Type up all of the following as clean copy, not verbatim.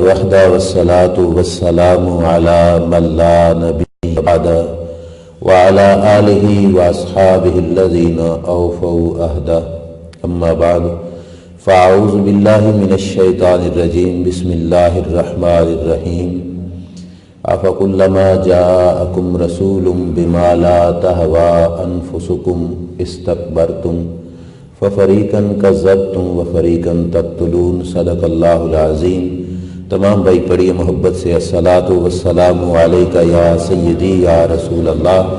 وحدہ والصلاة والسلام علی من لا نبی بعدہ وعلی آلہ واصحابہ الذین اوفوا عہدہ اما بعد فاعوذ باللہ من الشیطان الرجیم بسم اللہ الرحمن الرحیم افکلما جاءکم رسول بما لا تہوی انفسکم استکبرتم ففریقاً کذبتم وفریقاً تقتلون صدق اللہ العظیم۔ تمام بھائی پڑھیے محبت سے الصلاۃ والسلام علیک یا سیدی یا رسول اللہ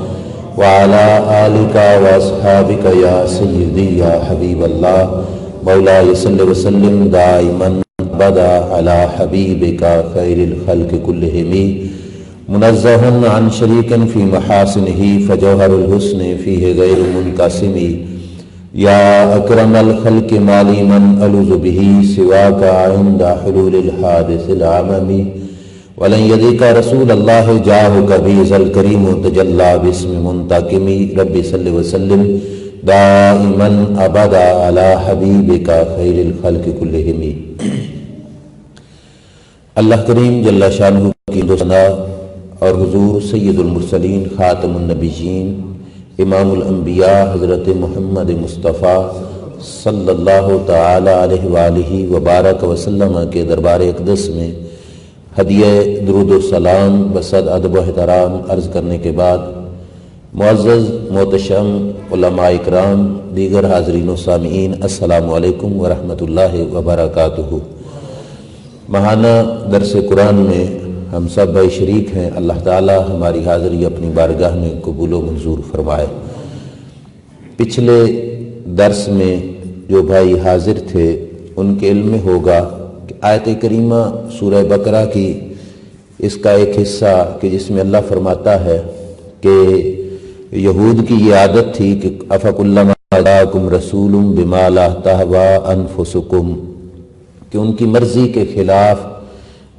وعلی آلک واصحابک یا سیدی یا حبیب اللہ مولاي صلی وسلم دائماً ابدا علی حبیبک خیر الخلق کلہم منزہ عن شریک فی محاسنہ فجوہر الحسن فیہ غیر منقسم یا اکرم الخلق مالی من الوذ به سواک عند حلول الحادث العممی ولن یدیک رسول اللہ جاہک بیز الکریم تجلی باسم منتقمی رب صلی وسلم دائما ابدا علی حبیبک خیر الخلق کلہم۔ اللہ کریم جل شانہ کی ثنا اور حضور سید المرسلین خاتم النبیین امام الانبیاء حضرت محمد مصطفیٰ صلی اللہ تعالی علیہ وآلہ وبارک وسلم کے دربار اقدس میں ہدیہ درود و سلام بصد ادب و احترام عرض کرنے کے بعد معزز محتشم علماء اکرام دیگر حاضرین و سامعین السلام علیکم ورحمۃ اللہ وبرکاتہ۔ ماہانہ درس قرآن میں ہم سب بھائی شریک ہیں، اللہ تعالی ہماری حاضری اپنی بارگاہ میں قبول و منظور فرمائے۔ پچھلے درس میں جو بھائی حاضر تھے ان کے علم میں ہوگا کہ آیت کریمہ سورہ بقرہ کی اس کا ایک حصہ کہ جس میں اللہ فرماتا ہے کہ یہود کی یہ عادت تھی کہ افکلما جاءکم رسول بما لا تہوی انفسکم، کہ ان کی مرضی کے خلاف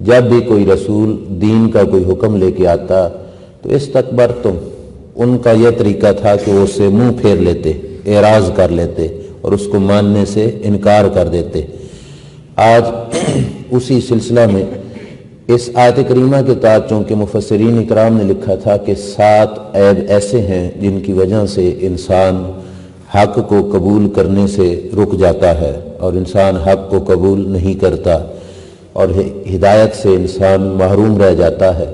جب بھی کوئی رسول دین کا کوئی حکم لے کے آتا تو استکبرتم، ان کا یہ طریقہ تھا کہ وہ اسے منہ پھیر لیتے، اعراض کر لیتے اور اس کو ماننے سے انکار کر دیتے۔ آج اسی سلسلہ میں اس آیت کریمہ کے تحت چونکہ مفسرین اکرام نے لکھا تھا کہ 7 عیب ایسے ہیں جن کی وجہ سے انسان حق کو قبول کرنے سے رک جاتا ہے اور انسان حق کو قبول نہیں کرتا اور ہدایت سے انسان محروم رہ جاتا ہے۔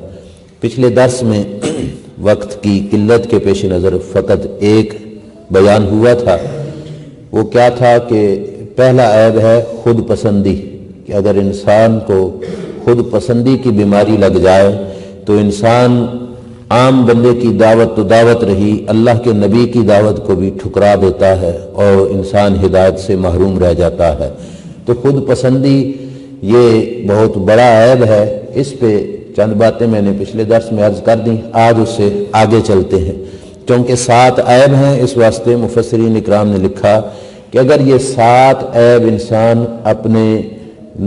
پچھلے درس میں وقت کی قلت کے پیش نظر فقط ایک بیان ہوا تھا، وہ کیا تھا کہ پہلا عیب ہے خود پسندی، کہ اگر انسان کو خود پسندی کی بیماری لگ جائے تو انسان عام بندے کی دعوت تو دعوت رہی، اللہ کے نبی کی دعوت کو بھی ٹھکرا دیتا ہے اور انسان ہدایت سے محروم رہ جاتا ہے۔ تو خود پسندی یہ بہت بڑا عیب ہے، اس پہ چند باتیں میں نے پچھلے درس میں عرض کر دیں، آج اس سے آگے چلتے ہیں۔ چونکہ 7 عیب ہیں اس واسطے مفسرین اکرام نے لکھا کہ اگر یہ 7 عیب انسان اپنے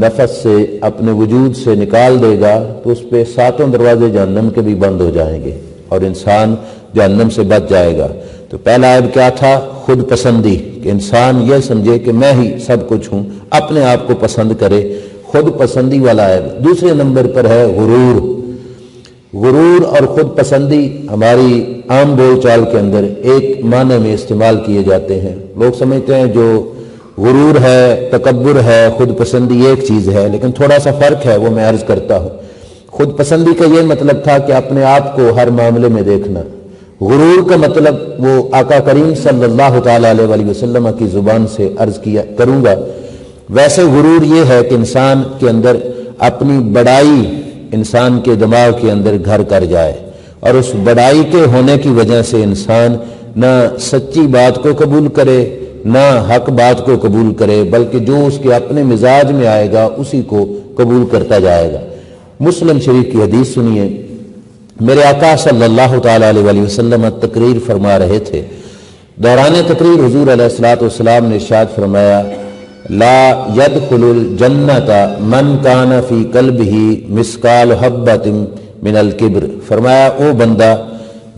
نفس سے اپنے وجود سے نکال دے گا تو اس پہ 7 دروازے جہنم کے بھی بند ہو جائیں گے اور انسان جہنم سے بچ جائے گا۔ تو پہلا عیب کیا تھا؟ خود پسندی، کہ انسان یہ سمجھے کہ میں ہی سب کچھ ہوں، اپنے آپ کو پسند کرے، خود پسندی والا عیب۔ دوسرے نمبر پر ہے غرور۔ غرور اور خود پسندی ہماری عام بول چال کے اندر ایک معنی میں استعمال کیے جاتے ہیں۔ لوگ سمجھتے ہیں جو غرور ہے، تکبر ہے، خود پسندی ایک چیز ہے، لیکن تھوڑا سا فرق ہے، وہ میں عرض کرتا ہوں۔ خود پسندی کا یہ مطلب تھا کہ اپنے آپ کو ہر معاملے میں دیکھنا۔ غرور کا مطلب وہ آقا کریم صلی اللہ تعالی علیہ وسلم کی زبان سے عرض کیا کروں گا۔ ویسے غرور یہ ہے کہ انسان کے اندر اپنی بڑائی انسان کے دماغ کے اندر گھر کر جائے اور اس بڑائی کے ہونے کی وجہ سے انسان نہ سچی بات کو قبول کرے نہ حق بات کو قبول کرے، بلکہ جو اس کے اپنے مزاج میں آئے گا اسی کو قبول کرتا جائے گا۔ مسلم شریف کی حدیث سنیے، میرے آقا صلی اللہ تعالی علیہ وسلم تقریر فرما رہے تھے۔ دوران تقریر حضور علیہ الصلوۃ والسلام نے ارشاد فرمایا، لا يدخل الجنت من کان فی قلبہ مثقال حبۃ من الکبر، فرمایا او بندہ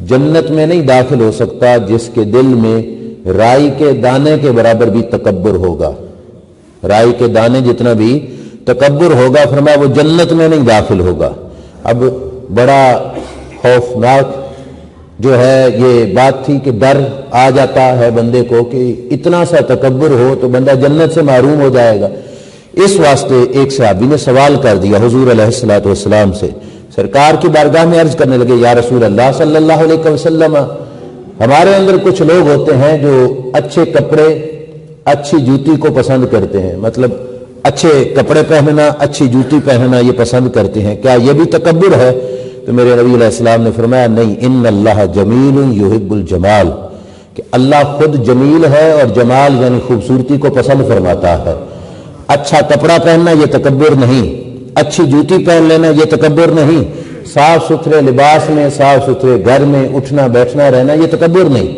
جنت میں نہیں داخل ہو سکتا جس کے دل میں رائی کے دانے کے برابر بھی تکبر ہوگا۔ رائی کے دانے جتنا بھی تکبر ہوگا فرمایا وہ جنت میں نہیں داخل ہوگا۔ اب بڑا خوفناک جو ہے یہ بات تھی کہ ڈر آ جاتا ہے بندے کو کہ اتنا سا تکبر ہو تو بندہ جنت سے محروم ہو جائے گا۔ اس واسطے ایک صحابی نے سوال کر دیا حضور علیہ الصلوۃ والسلام سے، سرکار کی بارگاہ میں عرض کرنے لگے، یا رسول اللہ صلی اللہ علیہ وسلم، ہمارے اندر کچھ لوگ ہوتے ہیں جو اچھے کپڑے اچھی جوتی کو پسند کرتے ہیں، مطلب اچھے کپڑے پہننا اچھی جوتی پہننا یہ پسند کرتے ہیں، کیا یہ بھی تکبر ہے؟ تو میرے نبی علیہ السلام نے فرمایا نہیں، ان اللہ جمیل یحب الجمال، کہ اللہ خود جمیل ہے اور جمال یعنی خوبصورتی کو پسند فرماتا ہے۔ اچھا کپڑا پہننا یہ تکبر نہیں، اچھی جوتی پہن لینا یہ تکبر نہیں، صاف ستھرے لباس میں صاف ستھرے گھر میں اٹھنا بیٹھنا رہنا یہ تکبر نہیں۔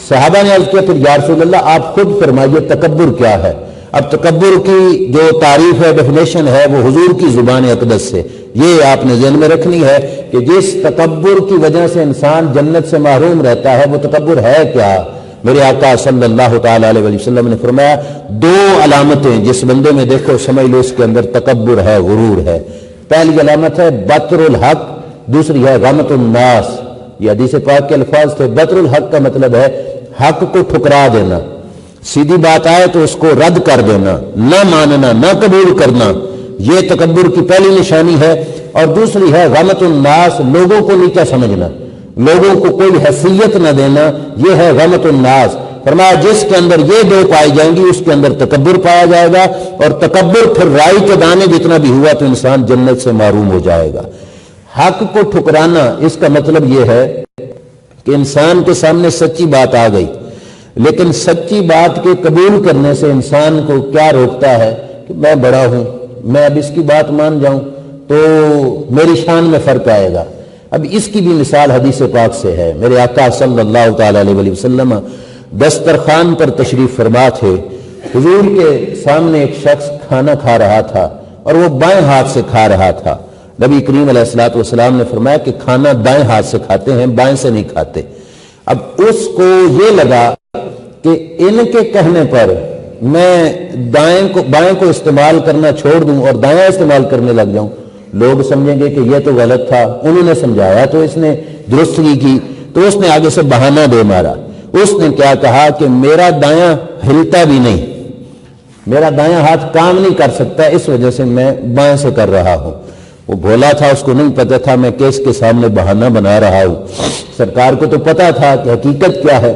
صحابہ نے عرض کیا پھر یا رسول اللہ آپ خود فرمائیے تکبر کیا ہے؟ اب تکبر کی جو تعریف ہے ڈیفینیشن ہے وہ حضور کی زبان اقدس سے، یہ آپ نے ذہن میں رکھنی ہے کہ جس تکبر کی وجہ سے انسان جنت سے محروم رہتا ہے وہ تکبر ہے کیا؟ میرے آقا صلی اللہ تعالی علیہ وسلم نے فرمایا دو علامتیں جس بندے میں دیکھو سمجھ لو اس کے اندر تکبر ہے، غرور ہے۔ پہلی علامت ہے بطر الحق، دوسری ہے غمط الناس۔ یہ حدیث پاک کے الفاظ تھے۔ بطر الحق کا مطلب ہے حق کو ٹھکرا دینا، سیدھی بات آئے تو اس کو رد کر دینا، نہ ماننا، نہ قبول کرنا، یہ تکبر کی پہلی نشانی ہے۔ اور دوسری ہے غمط الناس، لوگوں کو نیچا سمجھنا، لوگوں کو کوئی حیثیت نہ دینا، یہ ہے غمط الناس۔ فرمایا جس کے اندر یہ دو پائی جائیں گی اس کے اندر تکبر پایا جائے گا، اور تکبر پھر رائی کے دانے جتنا بھی ہوا تو انسان جنت سے محروم ہو جائے گا۔ حق کو ٹھکرانا اس کا مطلب یہ ہے کہ انسان کے سامنے سچی بات آ گئی، لیکن سچی بات کے قبول کرنے سے انسان کو کیا روکتا ہے کہ میں بڑا ہوں، میں اب اس کی بات مان جاؤں تو میری شان میں فرق آئے گا۔ اب اس کی بھی مثال حدیث پاک سے ہے۔ میرے آقا صلی اللہ تعالی علیہ وسلم دسترخوان پر تشریف فرما تھے، حضور کے سامنے ایک شخص کھانا کھا رہا تھا اور وہ بائیں ہاتھ سے کھا رہا تھا۔ نبی کریم علیہ الصلوۃ والسلام نے فرمایا کہ کھانا دائیں ہاتھ سے کھاتے ہیں، بائیں سے نہیں کھاتے۔ اب اس کو یہ لگا کہ ان کے کہنے پر میں بائیں کو استعمال کرنا چھوڑ دوں اور دایاں استعمال کرنے لگ جاؤں، لوگ سمجھیں گے کہ یہ تو غلط تھا، انہوں نے سمجھایا تو اس نے درستگی کی، تو اس نے آگے سے بہانہ دے مارا۔ اس نے کیا کہا کہ میرا دایاں ہلتا بھی نہیں، میرا دایاں ہاتھ کام نہیں کر سکتا، اس وجہ سے میں بائیں سے کر رہا ہوں۔ وہ بھولا تھا، اس کو نہیں پتا تھا میں کس کے سامنے بہانہ بنا رہا ہوں، سرکار کو تو پتا تھا کہ حقیقت کیا ہے۔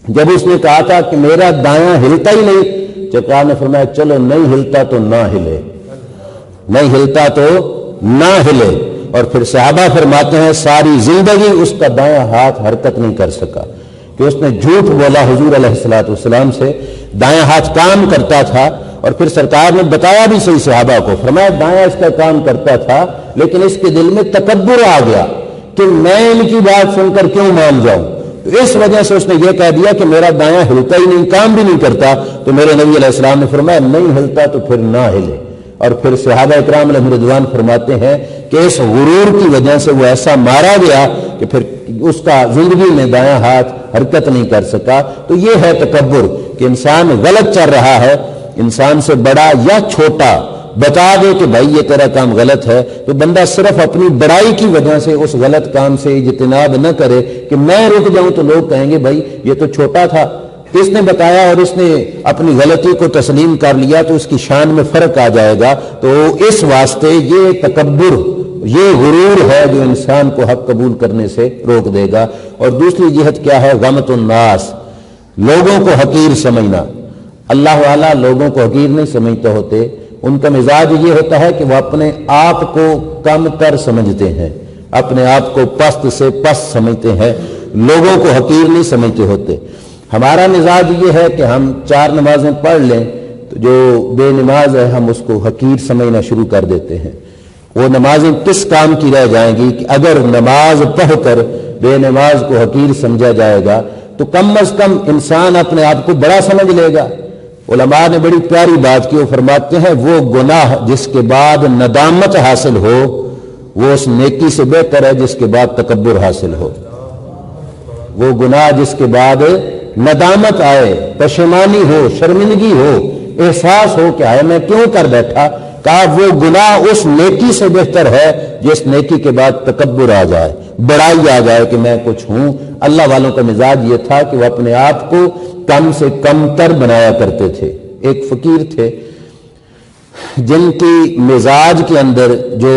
جب اس نے کہا تھا کہ میرا دایاں ہلتا ہی نہیں، سرکار نے فرمایا چلو نہیں ہلتا تو نہ ہلے، نہیں ہلتا تو نہ ہلے۔ اور پھر صحابہ فرماتے ہیں ساری زندگی اس کا دایاں ہاتھ حرکت نہیں کر سکا کہ اس نے جھوٹ بولا حضور علیہ الصلوۃ والسلام سے، دایاں ہاتھ کام کرتا تھا۔ اور پھر سرکار نے بتایا بھی صحیح صحابہ کو، فرمایا دایاں اس کا کام کرتا تھا لیکن اس کے دل میں تکبر آ گیا کہ میں ان کی بات سن کر کیوں مان جاؤں، تو اس وجہ سے اس نے یہ کہہ دیا کہ میرا دایاں ہلتا ہی نہیں، کام بھی نہیں کرتا۔ تو میرے نبی علیہ السلام نے فرمایا نہیں ہلتا تو پھر نہ ہلے۔ اور پھر صحابہ اکرام علیہ رضوان فرماتے ہیں کہ اس غرور کی وجہ سے وہ ایسا مارا گیا کہ پھر اس کا زندگی میں دایاں ہاتھ حرکت نہیں کر سکا۔ تو یہ ہے تکبر کہ انسان غلط چل رہا ہے، انسان سے بڑا یا چھوٹا بتا دے کہ بھائی یہ تیرا کام غلط ہے، تو بندہ صرف اپنی بڑائی کی وجہ سے اس غلط کام سے اجتناب نہ کرے کہ میں رک جاؤں تو لوگ کہیں گے بھائی یہ تو چھوٹا تھا، اس نے بتایا اور اس نے اپنی غلطی کو تسلیم کر لیا تو اس کی شان میں فرق آ جائے گا۔ تو اس واسطے یہ تکبر، یہ غرور ہے جو انسان کو حق قبول کرنے سے روک دے گا۔ اور دوسری جہت کیا ہے؟ غمط الناس، لوگوں کو حقیر سمجھنا۔ اللہ والا لوگوں کو حقیر نہیں سمجھتے ہوتے، ان کا مزاج یہ ہوتا ہے کہ وہ اپنے آپ کو کم تر سمجھتے ہیں، اپنے آپ کو پست سے پست سمجھتے ہیں، لوگوں کو حقیر نہیں سمجھتے ہوتے۔ ہمارا مزاج یہ ہے کہ ہم 4 نمازیں پڑھ لیں تو جو بے نماز ہے ہم اس کو حقیر سمجھنا شروع کر دیتے ہیں۔ وہ نمازیں کس کام کی رہ جائیں گی کہ اگر نماز پڑھ کر بے نماز کو حقیر سمجھا جائے گا تو کم از کم انسان اپنے آپ کو بڑا سمجھ لے گا۔ علماء نے بڑی پیاری بات کی، وہ فرماتے ہیں وہ گناہ جس کے بعد ندامت حاصل ہو وہ اس نیکی سے بہتر ہے جس کے بعد تکبر حاصل ہو۔ وہ گناہ جس کے بعد ندامت آئے، پشیمانی ہو، شرمندگی ہو احساس ہو کہ میں کیوں کر بیٹھا، کہا وہ گناہ اس نیکی سے بہتر ہے جس نیکی کے بعد تکبر آ جائے، بڑائی آ جائے کہ میں کچھ ہوں۔ اللہ والوں کا مزاج یہ تھا کہ وہ اپنے آپ کو کم سے کم تر بنایا کرتے تھے۔ ایک فقیر تھے جن کی مزاج کے اندر جو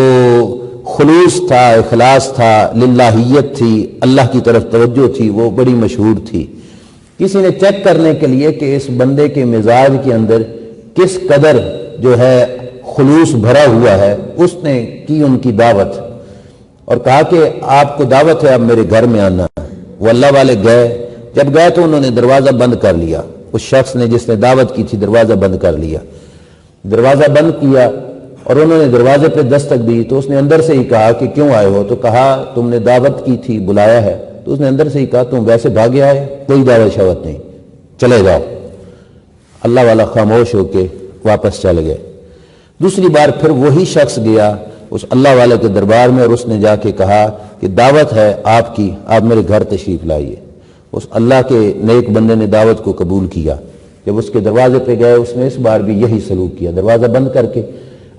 خلوص تھا، اخلاص تھا، للہیت تھی، اللہ کی طرف توجہ تھی، وہ بڑی مشہور تھی۔ کسی نے چیک کرنے کے لیے کہ اس بندے کے مزاج کے اندر کس قدر جو ہے خلوص بھرا ہوا ہے، اس نے کی ان کی دعوت اور کہا کہ آپ کو دعوت ہے، اب میرے گھر میں آنا۔ وہ اللہ والے گئے، جب گئے تو انہوں نے دروازہ بند کر لیا، اس شخص نے جس نے دعوت کی تھی دروازہ بند کر لیا، دروازہ بند کیا اور انہوں نے دروازے پہ دستک دی تو اس نے اندر سے ہی کہا کہ کیوں آئے ہو؟ تو کہا تم نے دعوت کی تھی، بلایا ہے۔ تو اس نے اندر سے ہی کہا تم ویسے بھاگے آئے، کوئی دعوت شوت نہیں، چلے جاؤ۔ اللہ والا خاموش ہو کے واپس چل گئے۔ دوسری بار پھر وہی شخص گیا اس اللہ والے کے دربار میں اور اس نے جا کے کہا کہ دعوت ہے آپ کی، آپ میرے گھر تشریف لائیے۔ اس اللہ کے نیک بندے نے دعوت کو قبول کیا۔ جب اس کے دروازے پہ گئے اس نے اس بار بھی یہی سلوک کیا، دروازہ بند کر کے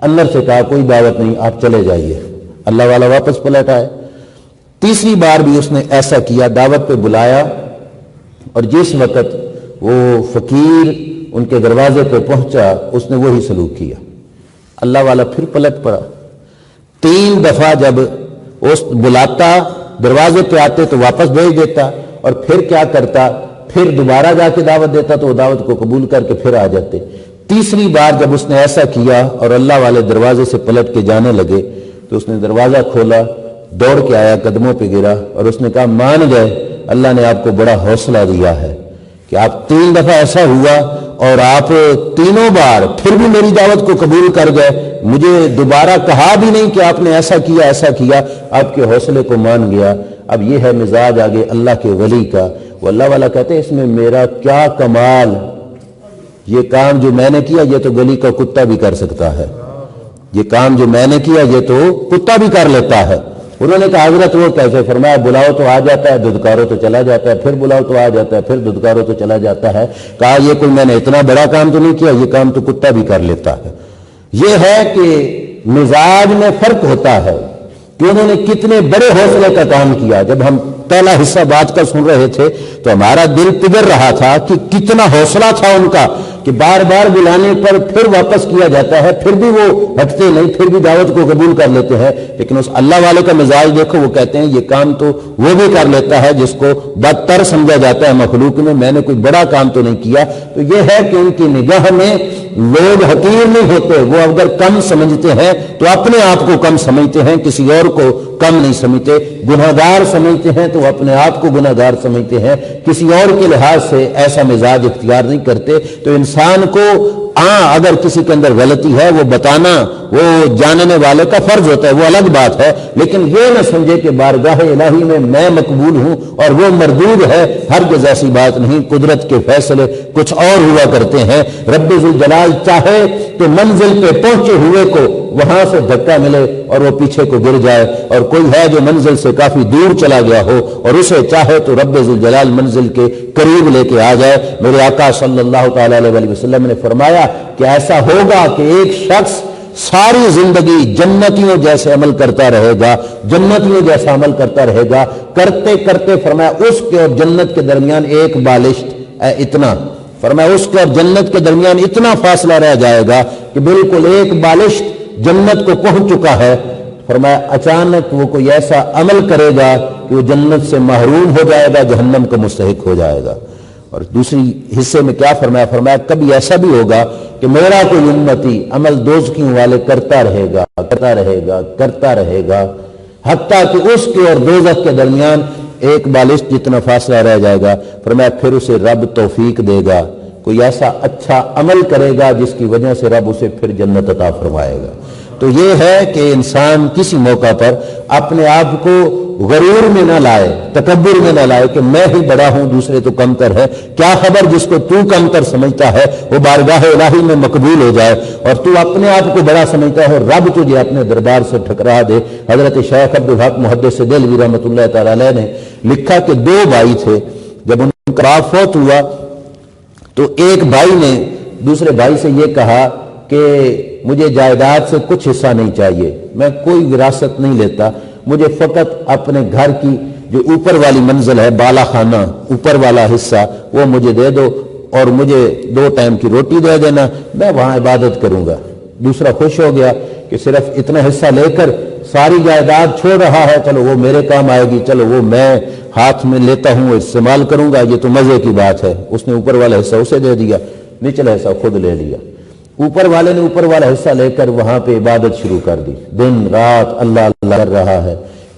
اندر سے کہا کوئی دعوت نہیں، آپ چلے جائیے۔ اللہ والا واپس پلٹ آئے۔ تیسری بار بھی اس نے ایسا کیا، دعوت پہ بلایا اور جس وقت وہ فقیر ان کے دروازے پہ پہنچا اس نے وہی سلوک کیا۔ اللہ والا پھر پلٹ پڑا۔ 3 دفعہ جب اس بلاتا، دروازے پہ آتے تو واپس بھیج دیتا اور پھر کیا کرتا، پھر دوبارہ جا کے دعوت دیتا تو وہ دعوت کو قبول کر کے پھر آ جاتے۔ تیسری بار جب اس نے ایسا کیا اور اللہ والے دروازے سے پلٹ کے جانے لگے تو اس نے دروازہ کھولا، دوڑ کے آیا، قدموں پہ گرا اور اس نے کہا مان گئے اللہ نے آپ کو بڑا حوصلہ دیا ہے کہ آپ 3 دفعہ ایسا ہوا اور آپ تینوں بار پھر بھی میری دعوت کو قبول کر گئے، مجھے دوبارہ کہا بھی نہیں کہ آپ نے ایسا کیا ایسا کیا، آپ کے حوصلے کو مان گیا۔ اب یہ ہے مزاج آگے اللہ کے ولی کا۔ وہ اللہ والا کہتے ہیں اس میں میرا کیا کمال، یہ کام جو میں نے کیا یہ تو گلی کا کتا بھی کر سکتا ہے، یہ کام جو میں نے کیا یہ تو کتا بھی کر لیتا ہے۔ انہوں نے کہا حضرت وہ کیسے؟ فرمایا بلاؤ تو آ جاتا ہے، دھدکارو تو چلا جاتا ہے، پھر بلاؤ تو آ جاتا ہے، پھر دھدکارو تو چلا جاتا ہے۔ کہا یہ کوئی میں نے اتنا بڑا کام تو نہیں کیا، یہ کام تو کتا بھی کر لیتا ہے۔ یہ ہے کہ مزاج میں فرق ہوتا ہے کہ انہوں نے کتنے بڑے حوصلے کا کام کیا۔ جب ہم پہلا حصہ بات کا سن رہے تھے تو ہمارا دل پگھل رہا تھا کہ کتنا حوصلہ تھا ان کا کہ بار بار بلانے پر پھر واپس کیا جاتا ہے، پھر بھی وہ ہٹتے نہیں، پھر بھی دعوت کو قبول کر لیتے ہیں۔ لیکن اس اللہ والے کا مزاج دیکھو، وہ کہتے ہیں یہ کام تو وہ بھی کر لیتا ہے جس کو بدتر سمجھا جاتا ہے مخلوق میں نے کوئی بڑا کام تو نہیں کیا۔ تو یہ ہے کہ ان کی نگاہ میں لوگ حقیر نہیں ہوتے، وہ اگر کم سمجھتے ہیں تو اپنے آپ کو کم سمجھتے ہیں، کسی اور کو کم نہیں سمجھتے۔ گناہگار سمجھتے ہیں تو اپنے آپ کو گناہگار سمجھتے ہیں، کسی اور کے لحاظ سے ایسا مزاج اختیار نہیں کرتے۔ تو انسان کو اگر کسی کے اندر غلطی ہے وہ بتانا وہ جاننے والے کا فرض ہوتا ہے، وہ الگ بات ہے، لیکن یہ نہ سمجھے کہ بارگاہ الہی میں مقبول ہوں اور وہ مردود ہے، ہرگز ایسی بات نہیں۔ قدرت کے فیصلے کچھ اور ہوا کرتے ہیں۔ رب ذوالجلال چاہے تو منزل پہ پہنچے ہوئے کو وہاں سے دھکا ملے اور وہ پیچھے کو گر جائے، اور کوئی ہے جو منزل سے کافی دور چلا گیا ہو اور اسے چاہے تو رب ذوالجلال منزل کے قریب لے کے آ جائے۔ میرے آقا صلی اللہ تعالی علیہ وسلم نے فرمایا کہ ایسا ہوگا کہ ایک شخص ساری زندگی جنتیوں جیسے عمل کرتا رہے گا، جنتیوں جیسا عمل کرتا رہے گا، کرتے کرتے فرمایا اس کے اور جنت کے درمیان ایک بالشت اتنا، فرمایا اس کے اور جنت کے درمیان اتنا فاصلہ رہ جائے گا کہ بالکل ایک بالشت جنت کو پہنچ چکا ہے۔ فرمایا اچانک وہ کوئی ایسا عمل کرے گا کہ وہ جنت سے محروم ہو جائے گا، جہنم کا مستحق ہو جائے گا۔ اور دوسری حصے میں کیا فرمایا؟ فرمایا کبھی ایسا بھی ہوگا کہ میرا کوئی امتی عمل دوزخیوں والے کرتا رہے گا کرتا رہے گا کرتا رہے گا، حتیٰ کہ اس کے اور دوزخ کے درمیان ایک بالشت جتنا فاصلہ رہ جائے گا۔ فرمایا پھر اسے رب توفیق دے گا، کوئی ایسا اچھا عمل کرے گا جس کی وجہ سے رب اسے پھر جنت عطا فرمائے گا۔ تو یہ ہے کہ انسان کسی موقع پر اپنے آپ کو غرور میں نہ لائے، تکبر میں نہ لائے کہ میں ہی بڑا ہوں دوسرے تو کم تر ہے۔ کیا خبر جس کو تو کم تر سمجھتا ہے وہ بارگاہ الہی میں مقبول ہو جائے اور تو اپنے آپ کو بڑا سمجھتا ہے، رب تجھے اپنے دربار سے ٹھکرا دے۔ حضرت شیخ عبدالحق محدث دہلوی رحمۃ اللہ تعالی علیہ نے لکھا کہ 2 بھائی تھے، جب ان کا باپ فوت ہوا تو ایک بھائی نے دوسرے بھائی سے یہ کہا کہ مجھے جائیداد سے کچھ حصہ نہیں چاہیے، میں کوئی وراثت نہیں لیتا، مجھے فقط اپنے گھر کی جو اوپر والی منزل ہے، بالا خانہ، اوپر والا حصہ، وہ مجھے دے دو اور مجھے 2 ٹائم کی روٹی دے دینا، میں وہاں عبادت کروں گا۔ دوسرا خوش ہو گیا کہ صرف اتنا حصہ لے کر ساری جائیداد چھوڑ رہا ہے، چلو وہ میرے کام آئے گی، چلو وہ میں ہاتھ میں لیتا ہوں استعمال کروں گا، یہ تو مزے کی بات ہے۔ اس نے اوپر والا حصہ اسے دے دیا، نچلا حصہ خود لے لیا۔ اوپر والے نے اوپر والا حصہ لے کر وہاں پہ عبادت شروع کر دی، دن رات اللہ اللہ کر رہا ہے،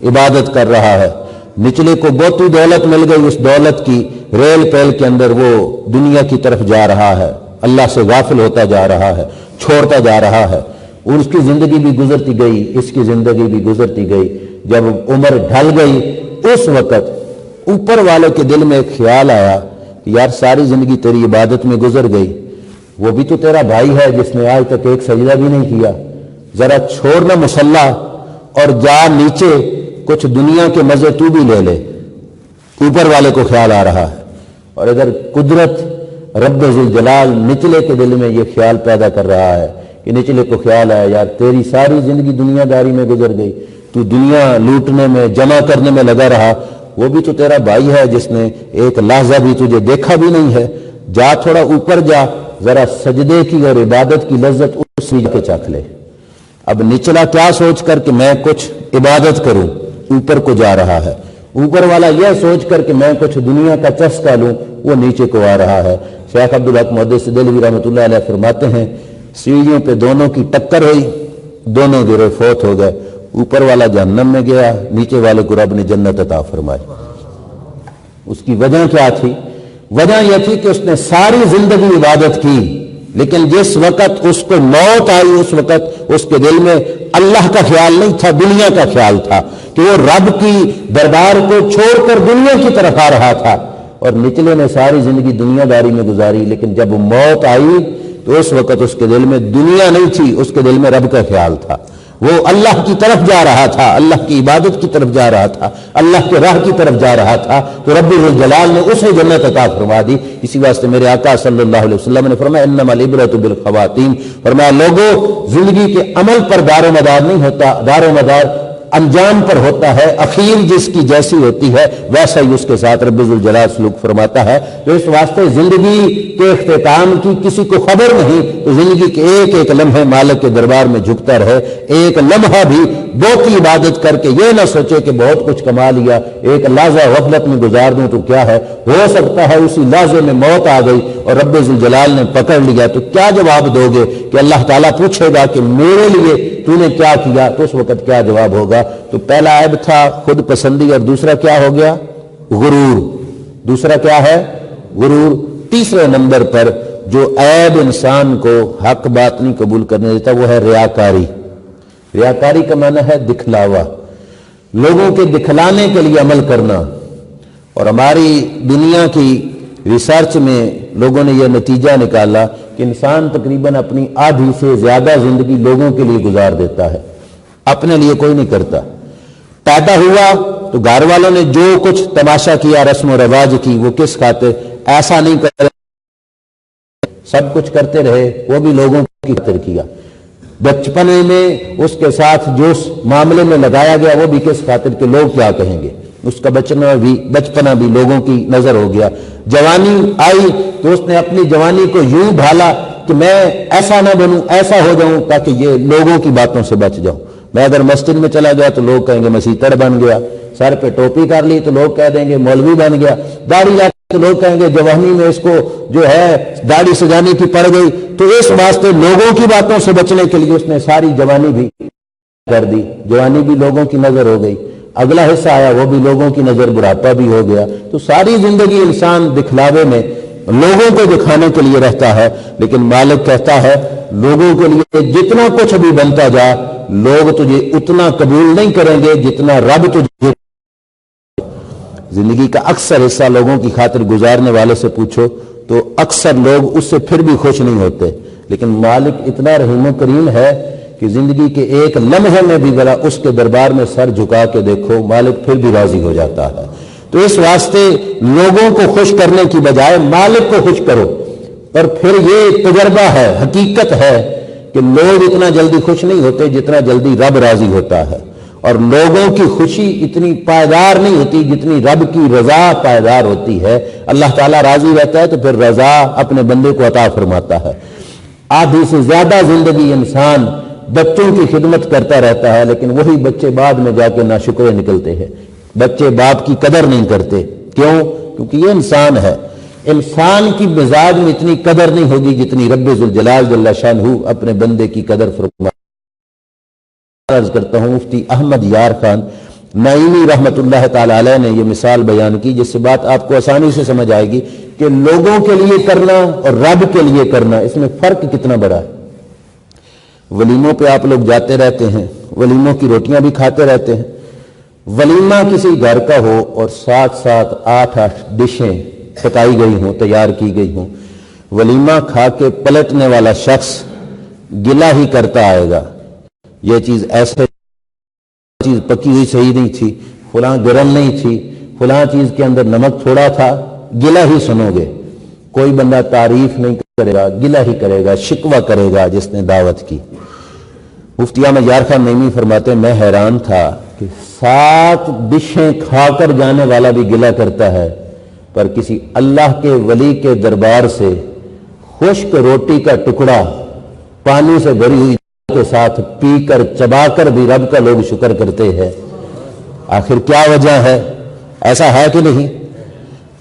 عبادت کر رہا ہے۔ نچلے کو بہت دولت مل گئی، اس دولت کی ریل پیل کے اندر وہ دنیا کی طرف جا رہا ہے، اللہ سے غافل ہوتا جا رہا ہے، چھوڑتا جا رہا ہے۔ اور اس کی زندگی بھی گزرتی گئی، اس کی زندگی بھی گزرتی گئی۔ جب عمر ڈھل گئی، اس وقت اوپر والے کے دل میں ایک خیال آیا کہ یار ساری زندگی تیری عبادت میں گزر گئی، وہ بھی تو تیرا بھائی ہے جس نے آج تک ایک سجدہ بھی نہیں کیا، ذرا چھوڑنا مصلی اور جا نیچے، کچھ دنیا کے مزے تو بھی لے لے۔ اوپر والے کو خیال آ رہا ہے، اور ادھر قدرت رب ذوالجلال نچلے کے دل میں یہ خیال پیدا کر رہا ہے کہ نچلے کو خیال آیا یار تیری ساری زندگی دنیا داری میں گزر گئی، تو دنیا لوٹنے میں جمع کرنے میں لگا رہا، وہ بھی تو تیرا بھائی ہے جس نے ایک لحظہ بھی تجھے دیکھا بھی نہیں ہے، جا تھوڑا اوپر جا، ذرا سجدے کی اور عبادت کی لذت اس میں کے چکھ لے۔ اب نچلا کیا سوچ کر کہ میں کچھ عبادت کروں، اوپر کو جا رہا ہے، اوپر والا یہ سوچ کر کہ میں کچھ دنیا کا چسکا لوں، وہ نیچے کو آ رہا ہے۔ شیخ عبدالحق محدث دہلوی رحمۃ اللہ علیہ فرماتے ہیں سیڑھیوں پہ دونوں کی ٹکر ہوئی، دونوں گرے فوت ہو گئے، اوپر والا جہنم میں گیا، نیچے والے کو رب نے جنت عطا فرمائی۔ اس کی وجہ کیا تھی؟ وجہ یہ تھی کہ اس نے ساری زندگی عبادت کی، لیکن جس وقت اس کو موت آئی اس وقت اس کے دل میں اللہ کا خیال نہیں تھا، دنیا کا خیال تھا کہ وہ رب کی دربار کو چھوڑ کر دنیا کی طرف آ رہا تھا۔ اور نچلے نے ساری زندگی دنیا داری میں گزاری، لیکن جب موت آئی تو اس وقت اس کے دل میں دنیا نہیں تھی، اس کے دل میں رب کا خیال تھا، وہ اللہ کی طرف جا رہا تھا، اللہ کی عبادت کی طرف جا رہا تھا، اللہ کے راہ کی طرف جا رہا تھا، تو رب الجلال نے اسے جنت عطا فرما دی۔ اسی واسطے میرے آقا صلی اللہ علیہ وسلم نے فرمایا انما العبرۃ بالخواتیم، فرمایا لوگوں زندگی کے عمل پر دار و مدار نہیں ہوتا، دار و مدار انجام پر ہوتا ہے، اخیر جس کی جیسی ہوتی ہے ویسا ہی اس کے ساتھ رب الجلال سلوک فرماتا ہے۔ تو اس واسطے زندگی کے اختتام کی کسی کو خبر نہیں، تو زندگی کے ایک ایک لمحے مالک کے دربار میں جھکتا رہے، ایک لمحہ بھی بہتی عبادت کر کے یہ نہ سوچے کہ بہت کچھ کما لیا، ایک لحظہ غفلت میں گزار دوں تو کیا ہے، ہو سکتا ہے اسی لحظے میں موت آ گئی اور رب الجلال نے پکڑ لیا، تو کیا جواب دو گے کہ اللہ تعالیٰ پوچھے گا کہ میرے لیے تو نے کیا کیا، تو اس وقت کیا جواب ہوگا؟ تو پہلا عیب تھا خود پسندی، اور دوسرا کیا ہو گیا؟ غرور۔ دوسرا کیا ہے؟ غرور۔ تیسرے نمبر پر جو عیب انسان کو حق بات نہیں قبول کرنے دیتا وہ ہے ریاکاری۔ ریاکاری کا معنی ہے دکھلاوا، لوگوں کے دکھلانے کے لیے عمل کرنا۔ اور ہماری دنیا کی ریسرچ میں لوگوں نے یہ نتیجہ نکالا کہ انسان تقریباً اپنی آدھی سے زیادہ زندگی لوگوں کے لیے گزار دیتا ہے، اپنے لیے کوئی نہیں کرتا۔ پیدا ہوا تو گھر والوں نے جو کچھ تماشا کیا، رسم و رواج کی، وہ کس خاطر؟ ایسا نہیں کر سب کچھ کرتے رہے، وہ بھی لوگوں کی خاطر کیا۔ بچپنے میں اس کے ساتھ جو معاملے میں لگایا گیا وہ بھی کس خاطر کہ لوگ کیا کہیں گے، اس کا بچپنا بھی لوگوں کی نظر ہو گیا۔ جوانی آئی تو اس نے اپنی جوانی کو یوں ڈھالا کہ میں ایسا نہ بنوں، ایسا ہو جاؤں تاکہ یہ لوگوں کی باتوں سے بچ جاؤں۔ میں اگر مسجد میں چلا گیا تو لوگ کہیں گے مسیتر بن گیا، سر پہ ٹوپی کر لی تو لوگ کہہ دیں گے مولوی بن گیا، داڑھی لا تو لوگ کہیں گے جوانی میں اس کو جو ہے داڑھی سجانے کی پڑ گئی۔ تو اس واسطے لوگوں کی باتوں سے بچنے کے لیے اس نے ساری جوانی بھی کر دی، جوانی بھی لوگوں کی نظر ہو گئی، اگلا حصہ آیا وہ بھی لوگوں کی نظر، بڑھاپا بھی ہو گیا۔ تو ساری زندگی انسان دکھلاوے میں لوگوں کو دکھانے کے لیے رہتا ہے، لیکن مالک کہتا ہے لوگوں کے لیے جتنا کچھ بھی بنتا جا، لوگ تجھے اتنا قبول نہیں کریں گے جتنا رب تجھے۔ زندگی کا اکثر حصہ لوگوں کی خاطر گزارنے والے سے پوچھو تو اکثر لوگ اس سے پھر بھی خوش نہیں ہوتے، لیکن مالک اتنا رحیم و کریم ہے کہ زندگی کے ایک لمحے میں بھی ذرا اس کے دربار میں سر جھکا کے دیکھو، مالک پھر بھی راضی ہو جاتا ہے۔ تو اس واسطے لوگوں کو خوش کرنے کی بجائے مالک کو خوش کرو، اور پھر یہ تجربہ ہے، حقیقت ہے کہ لوگ اتنا جلدی خوش نہیں ہوتے جتنا جلدی رب راضی ہوتا ہے، اور لوگوں کی خوشی اتنی پائیدار نہیں ہوتی جتنی رب کی رضا پائیدار ہوتی ہے۔ اللہ تعالیٰ راضی رہتا ہے تو پھر رضا اپنے بندے کو عطا فرماتا ہے۔ آدھی سے زیادہ زندگی انسان بچوں کی خدمت کرتا رہتا ہے، لیکن وہی بچے بعد میں جا کے ناشکرے نکلتے ہیں، بچے باپ کی قدر نہیں کرتے۔ کیوں؟ کیونکہ یہ انسان ہے، انسان کی مزاج میں اتنی قدر نہیں ہوگی جتنی رب ذوالجلال جل شانہ اپنے بندے کی قدر فرماتا ہے۔ عرض کرتا ہوں مفتی احمد یار خان نعیمی رحمت اللہ تعالی علیہ نے یہ مثال بیان کی، جس سے بات آپ کو آسانی سے سمجھ آئے گی کہ لوگوں کے لیے کرنا اور رب کے لیے کرنا، اس میں فرق کتنا بڑا ہے۔ ولیموں پہ آپ لوگ جاتے رہتے ہیں، ولیموں کی روٹیاں بھی کھاتے رہتے ہیں۔ ولیمہ کسی گھر کا ہو اور 7 8 ڈشیں پکائی گئی ہوں، تیار کی گئی ہوں، ولیمہ کھا کے پلٹنے والا شخص گلہ ہی کرتا آئے گا، یہ چیز ایسے چیز پکی ہوئی صحیح نہیں تھی، فلاں گرم نہیں تھی، فلاں چیز کے اندر نمک تھوڑا تھا، گلہ ہی سنو گے۔ کوئی بندہ تعریف نہیں کرے گا، گلہ ہی کرے گا، شکوہ کرے گا جس نے دعوت کی۔ مفتی احمد یار خان نعیمی فرماتے ہیں میں حیران تھا کہ 7 ڈشیں کھا کر جانے والا بھی گلہ کرتا ہے، پر کسی اللہ کے ولی کے دربار سے خشک روٹی کا ٹکڑا پانی سے بھری ہوئی کے ساتھ پی کر چبا کر بھی رب کا لوگ شکر کرتے ہیں۔ آخر کیا وجہ ہے؟ ایسا ہے کہ نہیں؟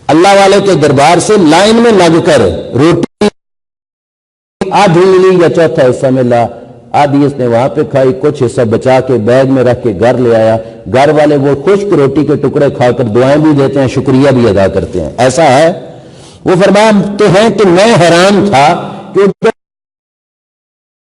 اللہ والے کے دربار سے لائن میں لگ کر روٹی آدھی ملی یا چوتھا حصہ ملا، آدھی اس نے وہاں پہ کھائی، کچھ حصہ بچا کے بیگ میں رکھ کے گھر لے آیا، گھر والے وہ خشک روٹی کے ٹکڑے کھا کر دعائیں بھی دیتے ہیں، شکریہ بھی ادا کرتے ہیں۔ ایسا ہے؟ وہ فرماتے ہیں کہ میں حیران تھا کہ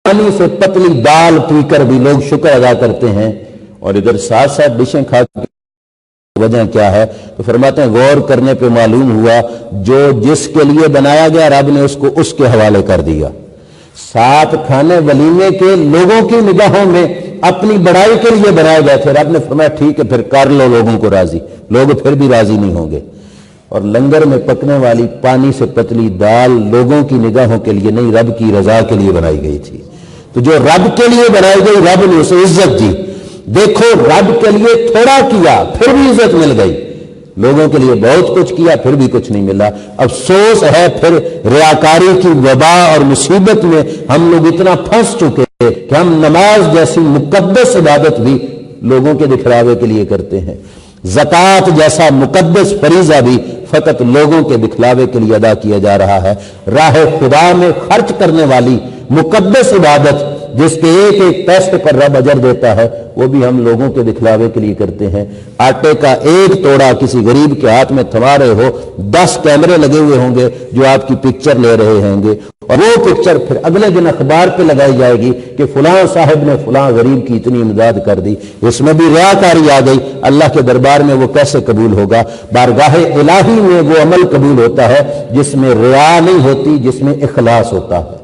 پانی سے پتلی دال پی کر بھی لوگ شکر ادا کرتے ہیں، اور ادھر 7 ڈشیں کھا کے وجہ کیا ہے؟ تو فرماتے ہیں غور کرنے پہ معلوم ہوا جو جس کے لیے بنایا گیا رب نے اس کو اس کے حوالے کر دیا۔ 7 کھانے ولیمے کے لوگوں کی نگاہوں میں اپنی بڑائی کے لیے بنائے گئے تھے، رب نے فرمایا ٹھیک ہے پھر کر لو لوگوں کو راضی، لوگ پھر بھی راضی نہیں ہوں گے۔ اور لنگر میں پکنے والی پانی سے پتلی دال لوگوں کی نگاہوں کے لیے نہیں، رب کی رضا کے لیے بنائی گئی تھی۔ تو جو رب کے لیے بنائی گئی رب نے اسے عزت دی۔ دیکھو رب کے لیے تھوڑا کیا پھر بھی عزت مل گئی، لوگوں کے لیے بہت کچھ کیا پھر بھی کچھ نہیں ملا۔ افسوس ہے پھر ریاکاری کی وبا اور مصیبت میں ہم لوگ اتنا پھنس چکے ہیں کہ ہم نماز جیسی مقدس عبادت بھی لوگوں کے دکھلاوے کے لیے کرتے ہیں، زکوٰۃ جیسا مقدس فریضہ بھی فقط لوگوں کے دکھلاوے کے لیے ادا کیا جا رہا ہے۔ راہ خدا میں خرچ کرنے والی مقدس عبادت جس کے ایک ایک پیسے پر رب اجر دیتا ہے، وہ بھی ہم لوگوں کے دکھلاوے کے لیے کرتے ہیں۔ آٹے کا ایک توڑا کسی غریب کے ہاتھ میں تھما رہے ہو، 10 کیمرے لگے ہوئے ہوں گے جو آپ کی پکچر لے رہے ہوں گے، اور وہ پکچر پھر اگلے دن اخبار پہ لگائی جائے گی کہ فلاں صاحب نے فلاں غریب کی اتنی امداد کر دی۔ اس میں بھی ریاکاری آ گئی، اللہ کے دربار میں وہ کیسے قبول ہوگا؟ بارگاہ الہی میں وہ عمل قبول ہوتا ہے جس میں ریا نہیں ہوتی، جس میں اخلاص ہوتا ہے۔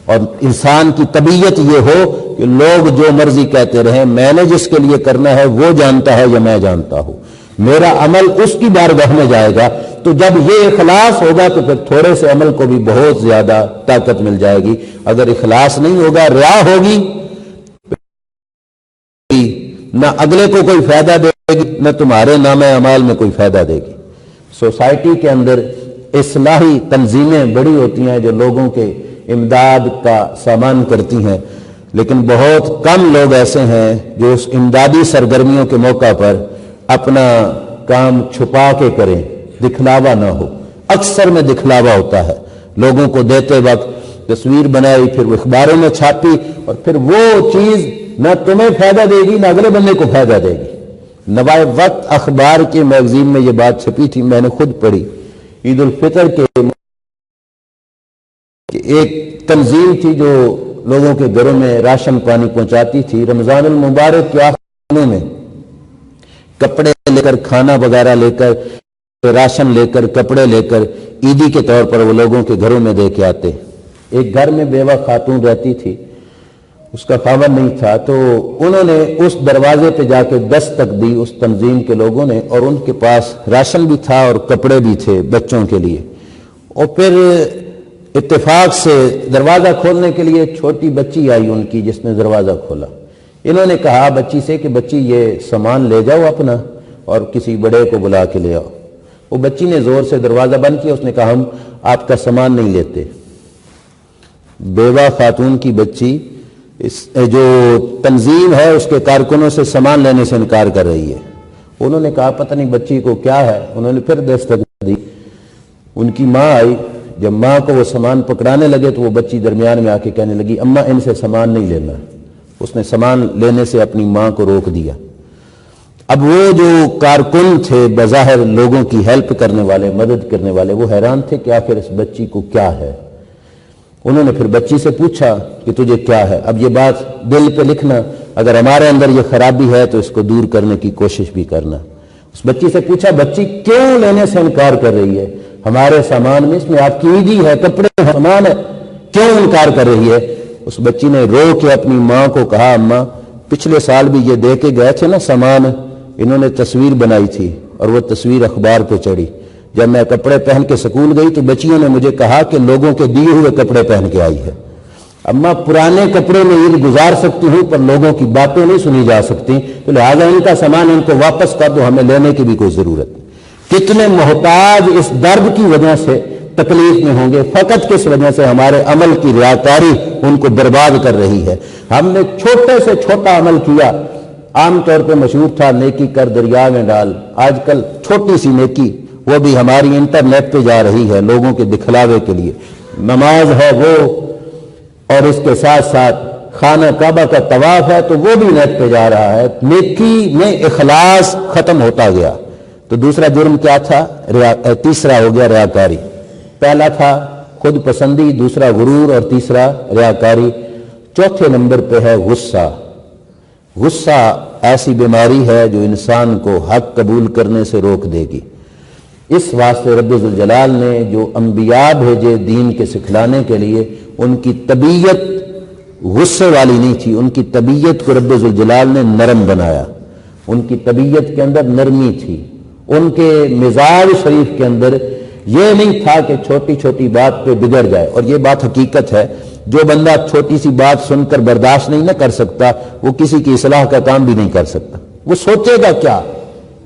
اور انسان کی طبیعت یہ ہو کہ لوگ جو مرضی کہتے رہیں، میں نے جس کے لیے کرنا ہے وہ جانتا ہے یا میں جانتا ہوں، میرا عمل اس کی بارگاہ میں جائے گا۔ تو جب یہ اخلاص ہوگا تو پھر تھوڑے سے عمل کو بھی بہت زیادہ طاقت مل جائے گی۔ اگر اخلاص نہیں ہوگا، ریا ہوگی، نہ اگلے کو کوئی فائدہ دے گی نہ تمہارے نام اعمال میں کوئی فائدہ دے گی۔ سوسائٹی کے اندر اصلاحی تنظیمیں بڑی ہوتی ہیں جو لوگوں کے امداد کا سامان کرتی ہیں، لیکن بہت کم لوگ ایسے ہیں جو اس امدادی سرگرمیوں کے موقع پر اپنا کام چھپا کے کریں، دکھلاوا نہ ہو۔ اکثر میں دکھلاوا ہوتا ہے، لوگوں کو دیتے وقت تصویر بنائی، پھر وہ اخباروں میں چھاپی، اور پھر وہ چیز نہ تمہیں فائدہ دے گی نہ اگلے بندے کو فائدہ دے گی۔ نوائے وقت اخبار کے میگزین میں یہ بات چھپی تھی، میں نے خود پڑھی۔ عید الفطر کے ایک تنظیم تھی جو لوگوں کے گھروں میں راشن پانی پہنچاتی تھی، رمضان المبارک کے آخر میں کپڑے لے کر، کھانا وغیرہ لے کر، راشن لے کر، کپڑے لے کر عیدی کے طور پر وہ لوگوں کے گھروں میں دے کے آتے۔ ایک گھر میں بیوہ خاتون رہتی تھی، اس کا خاوند نہیں تھا، تو انہوں نے اس دروازے پہ جا کے دستک دی اس تنظیم کے لوگوں نے، اور ان کے پاس راشن بھی تھا اور کپڑے بھی تھے بچوں کے لیے۔ اور پھر اتفاق سے دروازہ کھولنے کے لیے چھوٹی بچی آئی ان کی، جس نے دروازہ کھولا۔ انہوں نے کہا بچی سے کہ بچی یہ سامان لے جاؤ اپنا اور کسی بڑے کو بلا کے لے آؤ۔ وہ بچی نے زور سے دروازہ بند کیا، اس نے کہا ہم آپ کا سامان نہیں لیتے۔ بیوہ خاتون کی بچی جو تنظیم ہے اس کے کارکنوں سے سامان لینے سے انکار کر رہی ہے۔ انہوں نے کہا پتہ نہیں بچی کو کیا ہے، انہوں نے پھر دستک دی۔ ان کی ماں آئی، جب ماں کو وہ سامان پکڑانے لگے تو وہ بچی درمیان میں آ کے کہنے لگی اماں ان سے سامان نہیں لینا۔ اس نے سامان لینے سے اپنی ماں کو روک دیا۔ اب وہ جو کارکن تھے بظاہر لوگوں کی ہیلپ کرنے والے، مدد کرنے والے، وہ حیران تھے کہ آخر اس بچی کو کیا ہے۔ انہوں نے پھر بچی سے پوچھا کہ تجھے کیا ہے؟ اب یہ بات دل پہ لکھنا، اگر ہمارے اندر یہ خرابی ہے تو اس کو دور کرنے کی کوشش بھی کرنا۔ اس بچی سے پوچھا بچی کیوں لینے سے انکار کر رہی ہے؟ ہمارے سامان میں، اس میں آپ کی عیدی ہے، کپڑے سامان ہے، کیوں انکار کر رہی ہے؟ اس بچی نے رو کے اپنی ماں کو کہا اماں پچھلے سال بھی یہ دے کے گئے تھے نا سامان، انہوں نے تصویر بنائی تھی اور وہ تصویر اخبار پہ چڑھی۔ جب میں کپڑے پہن کے سکول گئی تو بچیوں نے مجھے کہا کہ لوگوں کے دیے ہوئے کپڑے پہن کے آئی ہے۔ اماں پرانے کپڑے میں عید گزار سکتی ہوں پر لوگوں کی باتیں نہیں سنی جا سکتی، تو لہٰذا ان کا سامان ان کو واپس کر دو، ہمیں لینے کی بھی کوئی ضرورت نہیں۔ کتنے محتاج اس درد کی وجہ سے تکلیف میں ہوں گے، فقط کس وجہ سے ہمارے عمل کی ریاکاری ان کو برباد کر رہی ہے۔ ہم نے چھوٹے سے چھوٹا عمل کیا، عام طور پہ مشہور تھا نیکی کر دریا میں ڈال، آج کل چھوٹی سی نیکی وہ بھی ہماری انٹرنیٹ پہ جا رہی ہے لوگوں کے دکھلاوے کے لیے۔ نماز ہے وہ، اور اس کے ساتھ ساتھ خانہ کعبہ کا طواف ہے تو وہ بھی نیٹ پہ جا رہا ہے۔ نیکی میں اخلاص ختم ہوتا گیا۔ تو دوسرا جرم کیا تھا؟ تیسرا ہو گیا ریاکاری۔ پہلا تھا خود پسندی، دوسرا غرور، اور تیسرا ریاکاری۔ چوتھے نمبر پہ ہے غصہ۔ غصہ ایسی بیماری ہے جو انسان کو حق قبول کرنے سے روک دے گی۔ اس واسطے رب ذوالجلال نے جو انبیاء بھیجے دین کے سکھلانے کے لیے، ان کی طبیعت غصے والی نہیں تھی، ان کی طبیعت کو رب ذوالجلال نے نرم بنایا، ان کی طبیعت کے اندر نرمی تھی، ان کے مزاج شریف کے اندر یہ نہیں تھا کہ چھوٹی چھوٹی بات پہ بگڑ جائے۔ اور یہ بات حقیقت ہے، جو بندہ چھوٹی سی بات سن کر برداشت نہیں نہ کر سکتا وہ کسی کی اصلاح کا کام بھی نہیں کر سکتا۔ وہ سوچے گا کیا،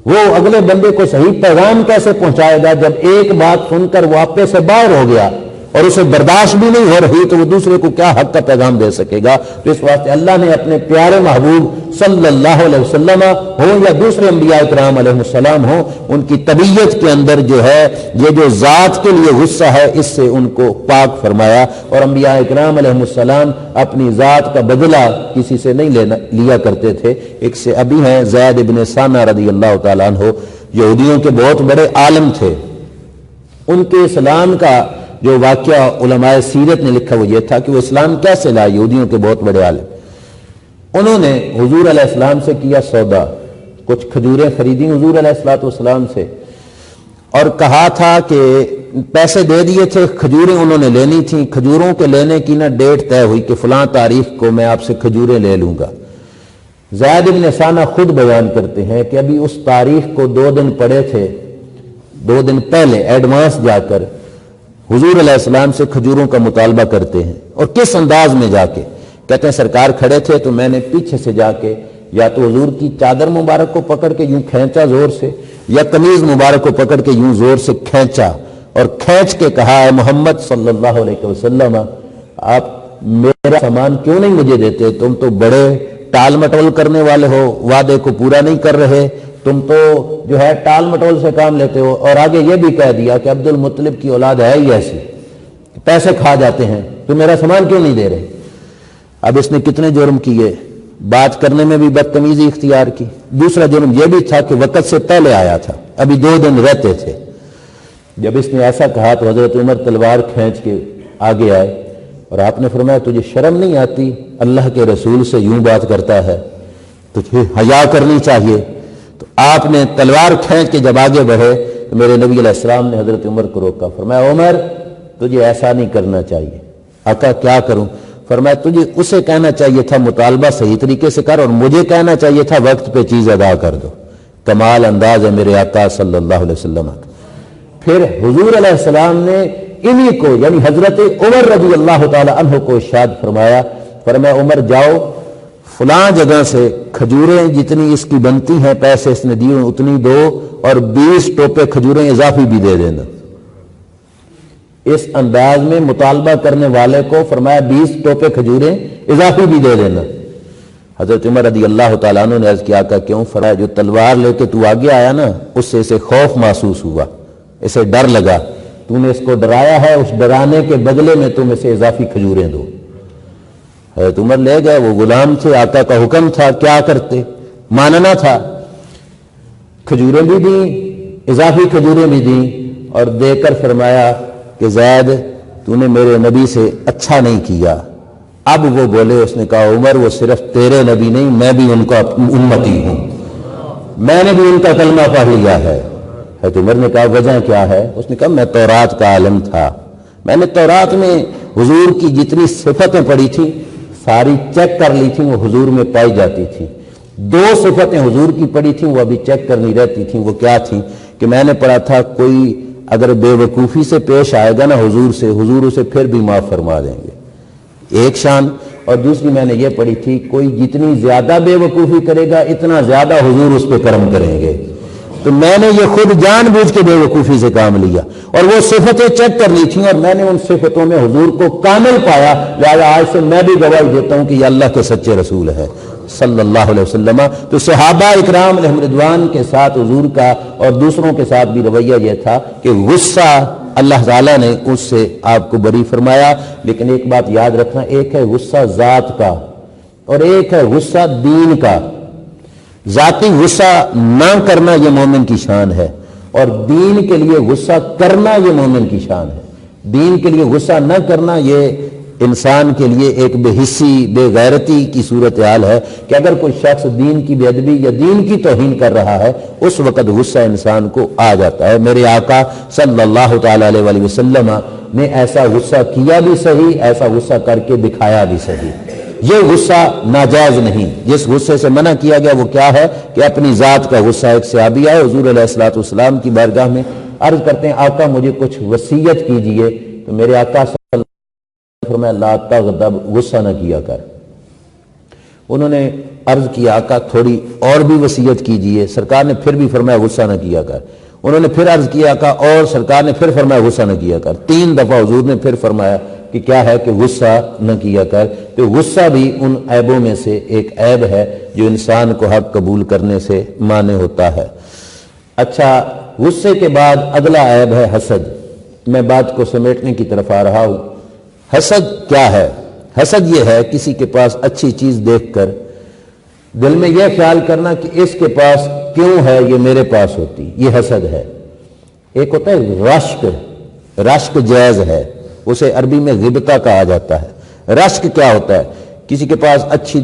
وہ اگلے بندے کو صحیح پیغام کیسے پہنچائے گا جب ایک بات سن کر وہ آپے سے باہر ہو گیا اور اسے برداشت بھی نہیں ہو رہی، تو وہ دوسرے کو کیا حق کا پیغام دے سکے گا؟ تو اس واسطے اللہ نے اپنے پیارے محبوب صلی اللہ علیہ وسلم ہو یا دوسرے انبیاء کرام علیہ السلام ہو، ان کی طبیعت کے اندر جو ہے یہ جو ذات کے لیے غصہ ہے اس سے ان کو پاک فرمایا۔ اور انبیاء کرام علیہ السلام اپنی ذات کا بدلہ کسی سے نہیں لیا کرتے تھے۔ ایک سے ابھی ہیں زید ابن ثانہ رضی اللہ تعالیٰ عنہ، یہودیوں کے بہت بڑے عالم تھے۔ ان کے اسلام کا جو واقعہ علماء سیرت نے لکھا وہ یہ تھا کہ وہ اسلام کیسے لائے، یہودیوں کے بہت بڑے عالم۔ انہوں نے حضور علیہ السلام سے کیا سودا، کچھ کھجوریں خریدی حضور علیہ السلام سے اور کہا تھا کہ پیسے دے دیے تھے، کھجوریں انہوں نے لینی تھیں۔ کھجوروں کے لینے کی نہ ڈیٹ طے ہوئی کہ فلاں تاریخ کو میں آپ سے کھجوریں لے لوں گا۔ زید بن ثانہ خود بیان کرتے ہیں کہ ابھی اس تاریخ کو 2 دن پڑے تھے، 2 دن پہلے ایڈوانس جا کر حضور علیہ السلام سے کھجوروں کا مطالبہ کرتے ہیں۔ اور کس انداز میں جا کے کہتے ہیں سرکار کھڑے تھے تو میں نے پیچھے سے جا کے یا تو حضور کی چادر مبارک کو پکڑ کے یوں کھینچا زور سے، یا قمیض مبارک کو پکڑ کے یوں زور سے کھینچا اور کھینچ کے کہا اے محمد صلی اللہ علیہ وسلم آپ میرا سامان کیوں نہیں مجھے دیتے؟ تم تو بڑے ٹال مٹول کرنے والے ہو، وعدے کو پورا نہیں کر رہے، تم تو جو ہے ٹال مٹول سے کام لیتے ہو۔ اور آگے یہ بھی کہہ دیا کہ عبد المطلب کی اولاد ہے ہی ایسی، پیسے کھا جاتے ہیں، تو میرا سامان کیوں نہیں دے رہے؟ اب اس نے کتنے جرم کیے، بات کرنے میں بھی بدتمیزی اختیار کی۔ دوسرا جرم یہ بھی تھا کہ وقت سے پہلے آیا تھا، ابھی 2 دن رہتے تھے۔ جب اس نے ایسا کہا تو حضرت عمر تلوار کھینچ کے آگے آئے اور آپ نے فرمایا تجھے شرم نہیں آتی؟ اللہ کے رسول سے یوں بات کرتا ہے، تجھے حیا کرنی چاہیے۔ تو آپ نے تلوار کھینچ کے جب آگے بڑھے تو میرے نبی علیہ السلام نے حضرت عمر کو روکا، فرمایا عمر تجھے ایسا نہیں کرنا چاہیے۔ آقا کیا کروں؟ فرمایا تجھے اسے کہنا چاہیے تھا مطالبہ صحیح طریقے سے کر، اور مجھے کہنا چاہیے تھا وقت پہ چیز ادا کر دو۔ کمال انداز ہے میرے آقا صلی اللہ علیہ وسلم۔ پھر حضور علیہ السلام نے انہی کو یعنی حضرت عمر رضی اللہ تعالی عنہ کو ارشاد فرمایا عمر جاؤ فلاں جگہ سے کھجوریں جتنی اس کی بنتی ہیں پیسے اس نے دیے اتنی دو اور 20 ٹوپے کھجوریں اضافی بھی دے دینا. اس انداز میں مطالبہ کرنے والے کو فرمایا 20 ٹوپے کھجوریں اضافی بھی دے دینا. حضرت عمر رضی اللہ تعالیٰ عنہ نے عرض کیا کہ کیوں؟ فرمایا جو تلوار لے کے تو آگے آیا نا اس سے اسے خوف محسوس ہوا, اسے ڈر لگا, تو نے اس کو ڈرایا ہے, اس ڈرانے کے بدلے میں تم اسے اضافی کھجوریں دو. حضرت عمر لے گئے, وہ غلام تھے, آقا کا حکم تھا, کیا کرتے, ماننا تھا. کھجوریں بھی دیں, اضافی کھجوریں بھی دیں اور دے کر فرمایا کہ زید تو نے میرے نبی سے اچھا نہیں کیا. اب وہ بولے, اس نے کہا عمر وہ صرف تیرے نبی نہیں میں بھی ان کا امتی ہوں, میں نے بھی ان کا کلمہ پڑھ لیا ہے. حضرت عمر نے کہا وجہ کیا ہے؟ اس نے کہا میں تورات کا عالم تھا, میں نے تورات میں حضور کی جتنی صفتیں پڑھی تھی ساری چیک کر لی تھیں, وہ حضور میں پائی جاتی تھی. 2 صفتیں حضور کی پڑھی تھیں وہ ابھی چیک کرنی رہتی تھیں. وہ کیا تھیں کہ میں نے پڑھا تھا کوئی اگر بے وقوفی سے پیش آئے گا نا حضور سے, حضور اسے پھر بھی معاف فرما دیں گے, ایک شان. اور دوسری میں نے یہ پڑھی تھی کوئی جتنی زیادہ بے وقوفی کرے گا اتنا زیادہ حضور اس پہ کرم کریں گے. تو میں نے یہ خود جان بوجھ کے بے وقوفی سے کام لیا اور وہ صفتیں چیک کر لی تھیں اور میں نے ان صفتوں میں حضور کو کامل پایا. لہذا آج سے میں بھی گواہی دیتا ہوں کہ یہ اللہ کے سچے رسول ہے صلی اللہ علیہ وسلم. تو صحابہ اکرام علیہم رضوان کے ساتھ حضور کا اور دوسروں کے ساتھ بھی رویہ یہ تھا کہ غصہ اللہ تعالیٰ نے اس سے آپ کو بری فرمایا. لیکن ایک بات یاد رکھنا, ایک ہے غصہ ذات کا اور ایک ہے غصہ دین کا. ذاتی غصہ نہ کرنا یہ مومن کی شان ہے اور دین کے لیے غصہ کرنا یہ مومن کی شان ہے. دین کے لیے غصہ نہ کرنا یہ انسان کے لیے ایک بے حسی بے غیرتی کی صورتحال ہے کہ اگر کوئی شخص دین کی بے ادبی یا دین کی توہین کر رہا ہے اس وقت غصہ انسان کو آ جاتا ہے. میرے آقا صلی اللہ تعالی علیہ وآلہ وسلم نے ایسا غصہ کیا بھی صحیح, ایسا غصہ کر کے دکھایا بھی صحیح. یہ غصہ ناجائز نہیں. جس غصے سے منع کیا گیا وہ کیا ہے کہ اپنی ذات کا غصہ. ایک صحابی آئے حضور علیہ الصلوۃ والسلام کی بارگاہ میں, عرض کرتے ہیں آقا مجھے کچھ وصیت کیجئے. تو میرے آقا صلی اللہ علیہ وسلم فرمایا لا تغضب, غصہ نہ کیا کر. انہوں نے عرض کیا آقا تھوڑی اور بھی وصیت کیجئے. سرکار نے پھر بھی فرمایا غصہ نہ کیا کر. انہوں نے پھر عرض کیا آقا اور, سرکار نے پھر فرمایا غصہ نہ کیا کر. 3 دفعہ حضور نے پھر فرمایا کہ کیا ہے کہ غصہ نہ کیا کر. تو غصہ بھی ان عیبوں میں سے ایک عیب ہے جو انسان کو حق قبول کرنے سے مانع ہوتا ہے. اچھا, غصے کے بعد اگلا عیب ہے حسد. میں بات کو سمیٹنے کی طرف آ رہا ہوں. حسد کیا ہے؟ حسد یہ ہے کسی کے پاس اچھی چیز دیکھ کر دل میں یہ خیال کرنا کہ اس کے پاس کیوں ہے یہ میرے پاس ہوتی, یہ حسد ہے. ایک ہوتا ہے رشک, رشک جائز ہے, اسے عربی میں غبطہ کہا جاتا ہے. رشک کیا ہوتا ہے؟ کسی کے پاس اچھی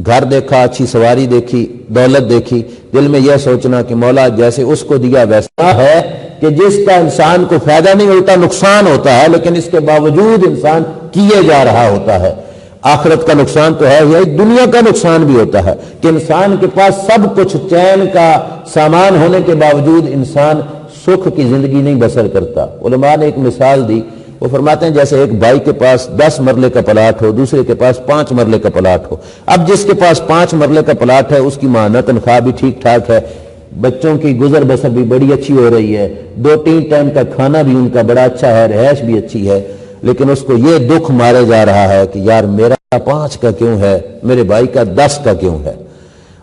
گھر دیکھا, اچھی سواری دیکھی, دولت دیکھی, دل میں یہ سوچنا کہ مولا جیسے اس کو دیا ویسا ہے کہ جس کا انسان کو فائدہ نہیں ہوتا نقصان ہوتا ہے, لیکن اس کے باوجود انسان کیے جا رہا ہوتا ہے. آخرت کا نقصان تو ہے ہی, دنیا کا نقصان بھی ہوتا ہے کہ انسان کے پاس سب کچھ چین کا سامان ہونے کے باوجود انسان سکھ کی زندگی نہیں بسر کرتا. علماء نے ایک مثال دی, وہ فرماتے ہیں جیسے ایک بھائی کے پاس 10 مرلے کا پلاٹ ہو, دوسرے کے پاس 5 مرلے کا پلاٹ ہو. اب جس کے پاس 5 مرلے کا پلاٹ ہے اس کی ماہانہ تنخواہ بھی ٹھیک ٹھاک ہے, بچوں کی گزر بسر بھی بڑی اچھی ہو رہی ہے, 2-3 ٹائم کا کھانا بھی ان کا بڑا اچھا ہے, رہائش بھی اچھی ہے. لیکن اس کو یہ دکھ مارے جا رہا ہے کہ یار میرا 5 کا کیوں ہے, میرے بھائی کا 10 کا کیوں ہے.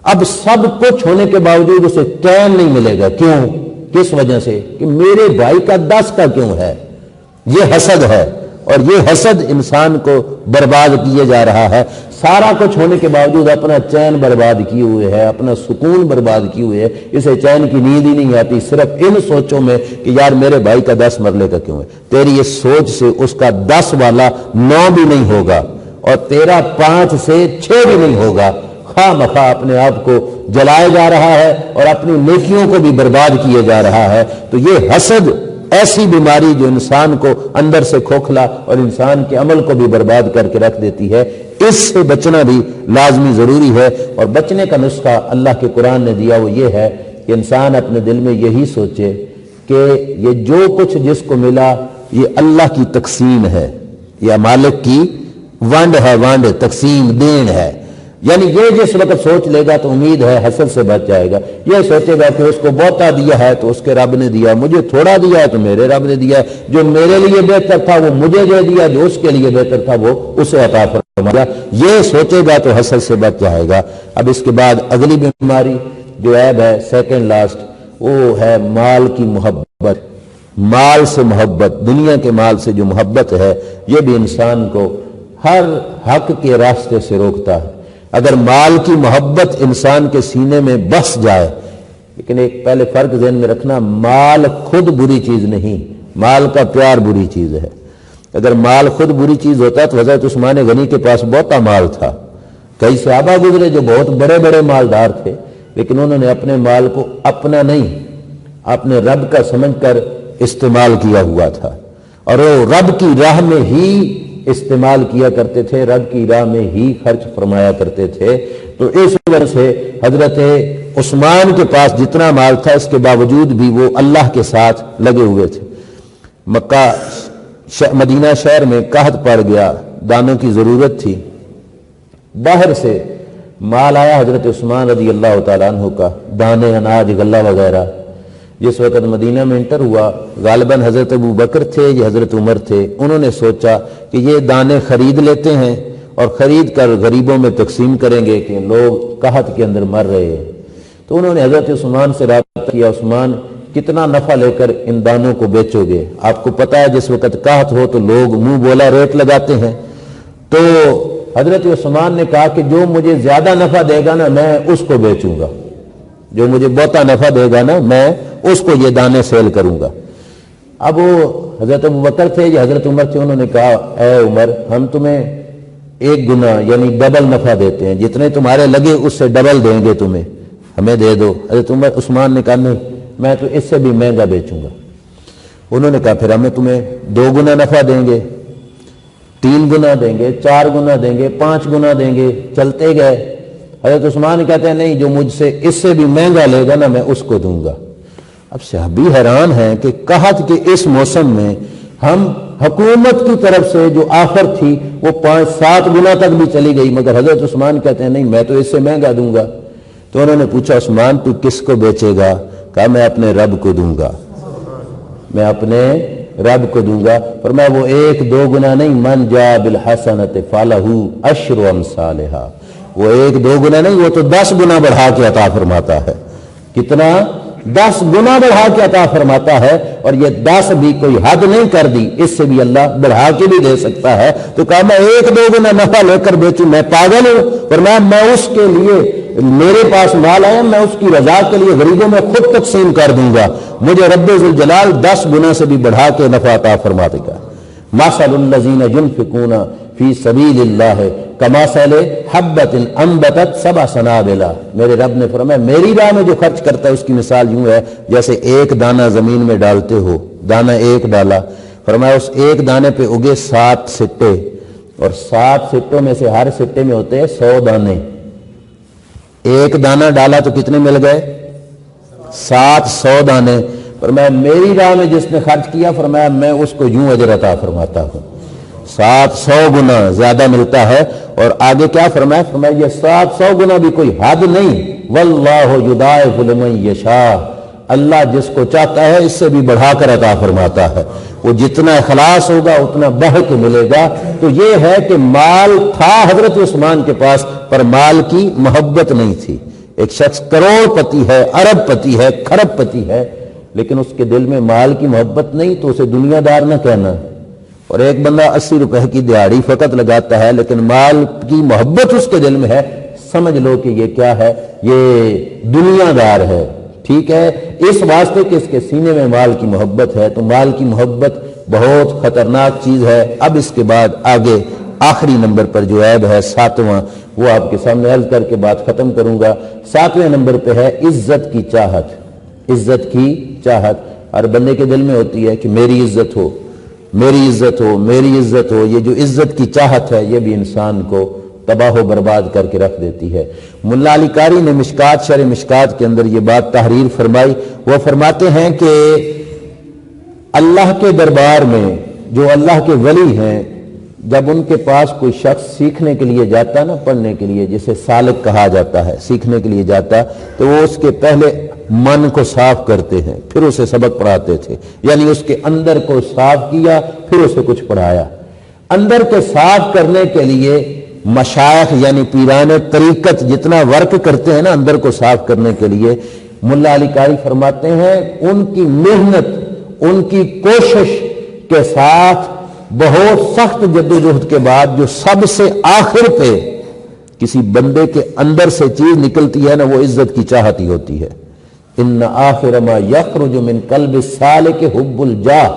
اب سب کچھ ہونے کے باوجود اسے چین نہیں ملے گا. کیوں؟ کس وجہ سے کہ میرے بھائی کا 10 کا کیوں ہے. یہ حسد ہے اور یہ حسد انسان کو برباد کیے جا رہا ہے. سارا کچھ ہونے کے باوجود اپنا چین برباد کیے ہوئے ہے, اپنا سکون برباد کیے ہوئے ہے. اسے چین کی نیند ہی نہیں آتی صرف ان سوچوں میں کہ یار میرے بھائی کا 10 مرلے کا کیوں ہے. تیری اس سوچ سے اس کا 10 والا 9 بھی نہیں ہوگا اور تیرا 5 سے 6 بھی نہیں ہوگا. خواہ مخواہ اپنے آپ کو جلایا جا رہا ہے اور اپنی نیکیوں کو بھی برباد کیے جا رہا ہے. تو یہ حسد ایسی بیماری جو انسان کو اندر سے کھوکھلا اور انسان کے عمل کو بھی برباد کر کے رکھ دیتی ہے, اس سے بچنا بھی لازمی ضروری ہے. اور بچنے کا نسخہ اللہ کے قرآن نے دیا وہ یہ ہے کہ انسان اپنے دل میں یہی سوچے کہ یہ جو کچھ جس کو ملا یہ اللہ کی تقسیم ہے، یہ مالک کی ونڈ ہے، ونڈ تقسیم دین ہے. یعنی یہ جس وقت سوچ لے گا تو امید ہے حسد سے بچ جائے گا. یہ سوچے گا کہ اس کو بہتا دیا ہے تو اس کے رب نے دیا، مجھے تھوڑا دیا ہے تو میرے رب نے دیا ہے، جو میرے لیے بہتر تھا وہ مجھے دے دیا، جو اس کے لیے بہتر تھا وہ اسے عطا فرمایا. یہ سوچے گا تو حسد سے بچ جائے گا. اب اس کے بعد اگلی بیماری جو عیب ہے سیکنڈ لاسٹ، وہ ہے مال کی محبت. مال سے محبت، دنیا کے مال سے جو محبت ہے، یہ بھی انسان کو ہر حق کے راستے سے روکتا ہے. اگر مال کی محبت انسان کے سینے میں بس جائے، لیکن ایک پہلے فرق ذہن میں رکھنا، مال خود بری چیز نہیں، مال کا پیار بری چیز ہے. اگر مال خود بری چیز ہوتا تو حضرت عثمان غنی کے پاس بہت مال تھا. کئی صحابہ گزرے جو بہت بڑے بڑے مالدار تھے، لیکن انہوں نے اپنے مال کو اپنا نہیں، اپنے رب کا سمجھ کر استعمال کیا ہوا تھا، اور وہ رب کی راہ میں ہی استعمال کیا کرتے تھے، رب کی راہ میں ہی خرچ فرمایا کرتے تھے. تو اس وجہ سے حضرت عثمان کے پاس جتنا مال تھا اس کے باوجود بھی وہ اللہ کے ساتھ لگے ہوئے تھے. مکہ مدینہ شہر میں قحط پڑ گیا، دانوں کی ضرورت تھی. باہر سے مال آیا حضرت عثمان رضی اللہ تعالیٰ عنہ کا، دانے، اناج، غلہ وغیرہ. جس وقت مدینہ میں انٹر ہوا، غالباً حضرت ابو بکر تھے یا حضرت عمر تھے، انہوں نے سوچا کہ یہ دانے خرید لیتے ہیں اور خرید کر غریبوں میں تقسیم کریں گے کہ لوگ قحط کے اندر مر رہے ہیں. تو انہوں نے حضرت عثمان سے رابطہ کیا، عثمان کتنا نفع لے کر ان دانوں کو بیچو گے؟ آپ کو پتا ہے جس وقت قحط ہو تو لوگ منہ بولا ریٹ لگاتے ہیں. تو حضرت عثمان نے کہا کہ جو مجھے زیادہ نفع دے گا نا میں اس کو بیچوں گا، جو مجھے بہتا نفع دے گا نا میں اس کو یہ دانے سیل کروں گا. اب وہ حضرت ابوبکر تھے یا حضرت عمر تھے، انہوں نے کہا اے عمر، ہم تمہیں 1 گنا یعنی ڈبل نفع دیتے ہیں، جتنے تمہارے لگے اس سے ڈبل دیں گے، تمہیں ہمیں دے دو. حضرت عثمان نے کہا نہیں، میں تو اس سے بھی مہنگا بیچوں گا. انہوں نے کہا پھر ہمیں تمہیں 2 گنا نفع دیں گے، 3 گنا دیں گے، 4 گنا دیں گے، 5 گنا دیں گے. چلتے گئے. حضرت عثمان کہتے ہیں نہیں، جو مجھ سے اس سے بھی مہنگا لے گا نا میں اس کو دوں گا. اب صحابی حیران ہیں کہ قحط کے اس موسم میں ہم حکومت کی طرف سے جو آفر تھی وہ 5-7 گنا تک بھی چلی گئی، مگر حضرت عثمان کہتے ہیں نہیں میں تو اس سے مہنگا دوں گا. تو انہوں نے پوچھا عثمان تو کس کو بیچے گا؟ کہا میں اپنے رب کو دوں گا، میں اپنے رب کو دوں گا. فرمایا وہ 1-2 گنا نہیں، من جاء بالحسنۃ فلہ 10 امثالھا، وہ 1-2 گنا نہیں، وہ تو 10 گنا بڑھا کے عطا فرماتا ہے. کتنا؟ 10 گنا بڑھا کے عطا فرماتا ہے. اور یہ 10 بھی کوئی حد نہیں کر دی، اس سے بھی اللہ بڑھا کے بھی دے سکتا ہے. تو کہا میں 1-2 گنا نفع لے کر بیچوں، میں پاگل ہوں؟ فرمایا میں اس کے لیے، میرے پاس مال آیا، میں اس کی رضا کے لیے غریبوں میں خود تقسیم کر دوں گا، مجھے رب ذوالجلال 10 گنا سے بھی بڑھا کے نفع عطا فرما دے گا. مثل الذین ينفقون فی سبیل اللہ کمثل حبۃ انبتت 7 سنابل. میرے رب نے فرمایا میری راہ میں جو خرچ کرتا ہے اس کی مثال یوں ہے جیسے 1 دانہ زمین میں ڈالتے ہو، دانہ 1 ڈالا، فرمایا اس 1 دانے پہ اگے 7 سٹے، اور 7 سٹوں میں سے ہر سٹے میں ہوتے ہیں 100 دانے. 1 دانہ ڈالا تو کتنے مل گئے؟ 700 دانے. فرمایا میری راہ میں جس نے خرچ کیا، فرمایا میں اس کو یوں اجر عطا فرماتا ہوں، 700 گنا زیادہ ملتا ہے. اور آگے کیا فرمایا؟ فرمایا یہ 700 گنا بھی کوئی حد نہیں، واللہ یضاعف لمن یشاء، اللہ جس کو چاہتا ہے اس سے بھی بڑھا کر عطا فرماتا ہے. وہ جتنا اخلاص ہوگا اتنا بڑھ کے ملے گا. تو یہ ہے کہ مال تھا حضرت عثمان کے پاس، پر مال کی محبت نہیں تھی. ایک شخص کروڑ پتی ہے، ارب پتی ہے، کھرب پتی ہے، لیکن اس کے دل میں مال کی محبت نہیں، تو اسے دنیا دار نہ کہنا. اور ایک بندہ 80 روپے کی دیہڑی فقط لگاتا ہے لیکن مال کی محبت اس کے دل میں ہے، سمجھ لو کہ یہ کیا ہے؟ یہ دنیا دار ہے. ٹھیک ہے، اس واسطے کہ اس کے سینے میں مال کی محبت ہے. تو مال کی محبت بہت خطرناک چیز ہے. اب اس کے بعد آگے آخری نمبر پر جو عیب ہے 7واں، وہ آپ کے سامنے عرض کر کے بات ختم کروں گا. 7ویں نمبر پہ ہے عزت کی چاہت. عزت کی چاہت ہر بندے کے دل میں ہوتی ہے کہ میری عزت ہو، میری عزت ہو، میری عزت ہو. یہ جو عزت کی چاہت ہے یہ بھی انسان کو تباہ و برباد کر کے رکھ دیتی ہے. ملا علی قاری نے مشکات، شرح مشکات کے اندر یہ بات تحریر فرمائی. وہ فرماتے ہیں کہ اللہ کے دربار میں جو اللہ کے ولی ہیں، جب ان کے پاس کوئی شخص سیکھنے کے لیے جاتا نا، پڑھنے کے لیے، جسے سالک کہا جاتا ہے، سیکھنے کے لیے جاتا، تو وہ اس کے پہلے من کو صاف کرتے ہیں، پھر اسے سبق پڑھاتے تھے، یعنی اس کے اندر کو صاف کیا پھر اسے کچھ پڑھایا۔ اندر کے صاف کرنے کے لیے مشائخ یعنی پیران طریقت جتنا ورک کرتے ہیں نا اندر کو صاف کرنے کے لیے، ملا علی قاری فرماتے ہیں ان کی محنت، ان کی کوشش کے ساتھ بہت سخت جدوجہد کے بعد جو سب سے آخر پہ کسی بندے کے اندر سے چیز نکلتی ہے نا، وہ عزت کی چاہت ہی ہوتی ہے۔ ان آخر ما یخرج من قلب السالک حب الجاہ،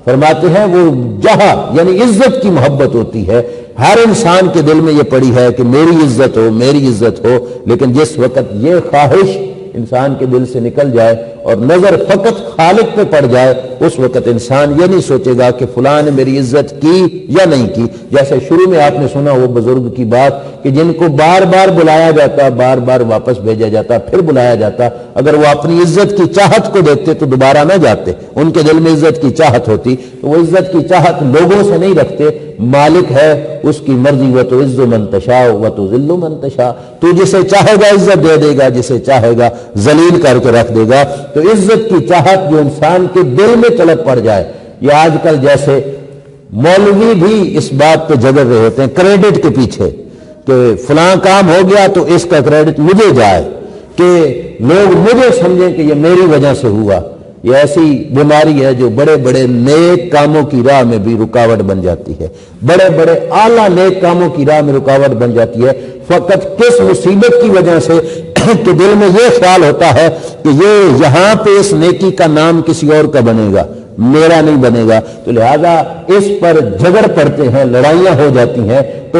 فرماتے ہیں وہ جہاں یعنی عزت کی محبت ہوتی ہے۔ ہر انسان کے دل میں یہ پڑی ہے کہ میری عزت ہو، میری عزت ہو، لیکن جس وقت یہ خواہش انسان کے دل سے نکل جائے اور نظر فقط خالق پہ پڑ جائے، اس وقت انسان یہ نہیں سوچے گا کہ فلاں نے میری عزت کی یا نہیں کی۔ جیسے شروع میں آپ نے سنا وہ بزرگ کی بات کہ جن کو بار بار بلایا جاتا، بار بار واپس بھیجا جاتا، پھر بلایا جاتا، اگر وہ اپنی عزت کی چاہت کو دیکھتے تو دوبارہ نہ جاتے۔ ان کے دل میں عزت کی چاہت ہوتی تو وہ عزت کی چاہت لوگوں سے نہیں رکھتے، مالک ہے اس کی مرضی، وتعز من تشاء وتذل من تشاء، تو جسے چاہے گا عزت دے دے گا، جسے چاہے گا ذلیل کر کے رکھ دے گا۔ تو عزت کی چاہت جو انسان کے دل میں طلب پڑ جائے، یہ آج کل جیسے مولوی بھی اس بات پہ جگڑ رہے ہوتے ہیں کریڈٹ کے پیچھے کہ فلاں کام ہو گیا تو اس کا کریڈٹ مجھے جائے، کہ لوگ مجھے سمجھیں کہ یہ میری وجہ سے ہوا۔ یہ ایسی بیماری ہے جو بڑے بڑے نیک کاموں کی راہ میں بھی رکاوٹ بن جاتی ہے، بڑے بڑے اعلیٰ نیک کاموں کی راہ میں رکاوٹ بن جاتی ہے، فقط کس مصیبت کی وجہ سے کہ دل میں یہ خیال ہوتا ہے کہ یہ یہاں پہ اس نیکی کا نام کسی اور کا بنے گا، میرا نہیں بنے گا، تو لہذا اس پر جھگڑ پڑتے ہیں، لڑائیاں ہو جاتی ہیں۔ تو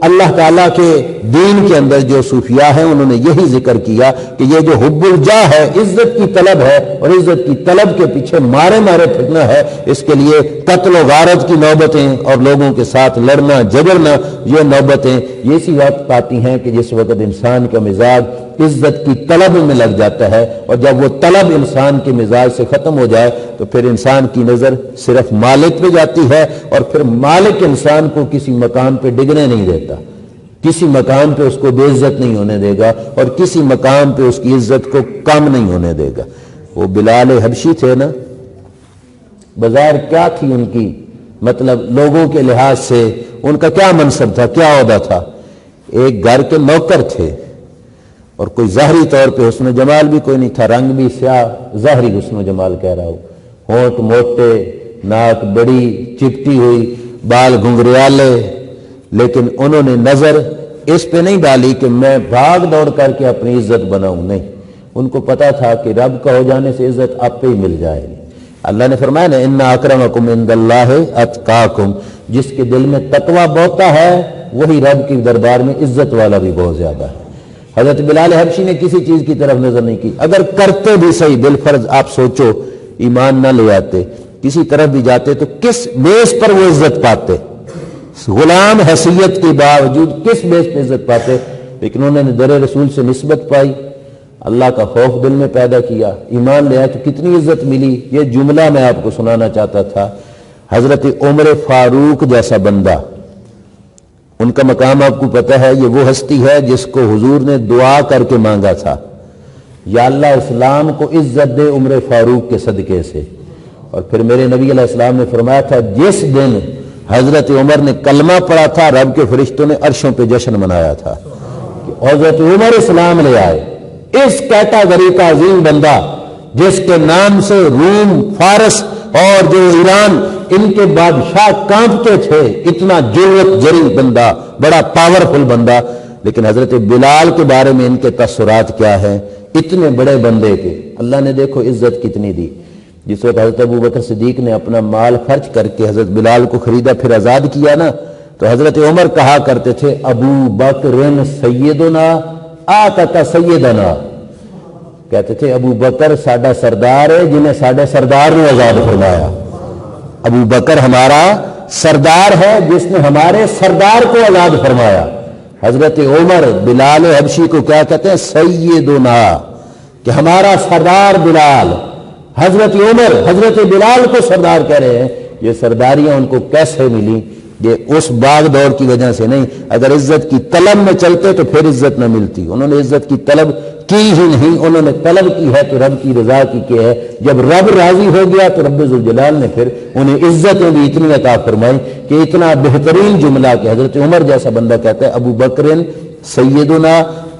اللہ تعالیٰ کے دین کے اندر جو صوفیاء ہیں انہوں نے یہی ذکر کیا کہ یہ جو حب الجاہ ہے، عزت کی طلب ہے، اور عزت کی طلب کے پیچھے مارے مارے پھرنا ہے، اس کے لیے قتل و غارت کی نوبتیں اور لوگوں کے ساتھ لڑنا جھگڑنا، یہ نوبتیں یہ اسی وقت آتی ہیں کہ جس وقت انسان کا مزاج عزت کی طلب میں لگ جاتا ہے، اور جب وہ طلب انسان کے مزاج سے ختم ہو جائے تو پھر انسان کی نظر صرف مالک پہ جاتی ہے، اور پھر مالک انسان کو کسی مقام پہ ڈگنے نہیں دیتا، کسی مقام پہ اس کو بے عزت نہیں ہونے دے گا، اور کسی مقام پہ اس کی عزت کو کم نہیں ہونے دے گا۔ وہ بلال حبشی تھے نا، بظاہر کیا تھی ان کی مطلب لوگوں کے لحاظ سے ان کا کیا منصب تھا، کیا عہدہ تھا؟ ایک گھر کے نوکر تھے، اور کوئی ظاہری طور پہ حسن و جمال بھی کوئی نہیں تھا، رنگ بھی سیاہ، ظاہری حسن و جمال کہہ رہا ہوں، ہونٹ موٹے، ناک بڑی چپٹی ہوئی، بال گھنگریالے، لیکن انہوں نے نظر اس پہ نہیں ڈالی کہ میں بھاگ دوڑ کر کے اپنی عزت بناؤں، نہیں، ان کو پتا تھا کہ رب کا ہو جانے سے عزت آپ پہ ہی مل جائے گی۔ اللہ نے فرمایا نا ان اکرمکم عند اللہ اتقاکم، جس کے دل میں تقوی بہتا ہے وہی رب کے دربار میں عزت والا بھی بہت زیادہ ہے۔ حضرت بلال حبشی نے کسی چیز کی طرف نظر نہیں کی، اگر کرتے بھی صحیح بالفرض آپ سوچو ایمان نہ لے آتے، کسی طرف بھی جاتے تو کس بیس پر وہ عزت پاتے؟ غلام حیثیت کے باوجود کس بیس پہ عزت پاتے؟ لیکن انہوں نے در رسول سے نسبت پائی، اللہ کا خوف دل میں پیدا کیا، ایمان لے آئے تو کتنی عزت ملی۔ یہ جملہ میں آپ کو سنانا چاہتا تھا۔ حضرت عمر فاروق جیسا بندہ، ان کا مقام آپ کو پتہ ہے، یہ وہ ہستی ہے جس کو حضور نے دعا کر کے مانگا تھا، یا اللہ اسلام کو عزت دے عمر فاروق کے صدقے سے۔ اور پھر میرے نبی علیہ السلام نے فرمایا تھا جس دن حضرت عمر نے کلمہ پڑھا تھا رب کے فرشتوں نے عرشوں پہ جشن منایا تھا کہ حضرت عمر اسلام لے آئے۔ اس کیٹاگری کا عظیم بندہ جس کے نام سے روم، فارس اور جو ایران ان کے بادشاہ کانپتے تھے، اتنا جرأت جری بندہ، بڑا پاورفل بندہ، لیکن حضرت بلال کے بارے میں ان کے تاثرات کیا ہیں؟ اتنے بڑے بندے کے اللہ نے دیکھو عزت کتنی دی۔ جس وقت حضرت ابو بکر صدیق نے اپنا مال خرچ کر کے حضرت بلال کو خریدا پھر آزاد کیا نا، تو حضرت عمر کہا کرتے تھے ابو بکر سیدنا آتا سیدنا، کہتے تھے ابو بکر ساڈا سردار ہے جنہیں ساڈے سردار نے آزاد فرمایا۔ ابو بکر ہمارا سردار ہے جس نے ہمارے سردار کو آزاد فرمایا۔ حضرت عمر بلال حبشی کو کیا کہتے ہیں؟ سیدنا، کہ ہمارا سردار بلال، حضرت عمر حضرت بلال کو سردار کہہ رہے ہیں. یہ سرداریاں ان کو کیسے ملی؟ یہ اس باغ دوڑ کی وجہ سے نہیں. اگر عزت کی طلب میں چلتے تو پھر عزت نہ ملتی. انہوں نے عزت کی طلب کی ہی نہیں، انہوں نے طلب کی ہے تو رب کی رضا کی ہے. جب رب راضی ہو گیا تو رب ذوالجلال نے پھر انہیں عزتیں بھی اتنی عطا فرمائی کہ اتنا بہترین جملہ کہ حضرت عمر جیسا بندہ کہتا ہے ابو بکر سیدنا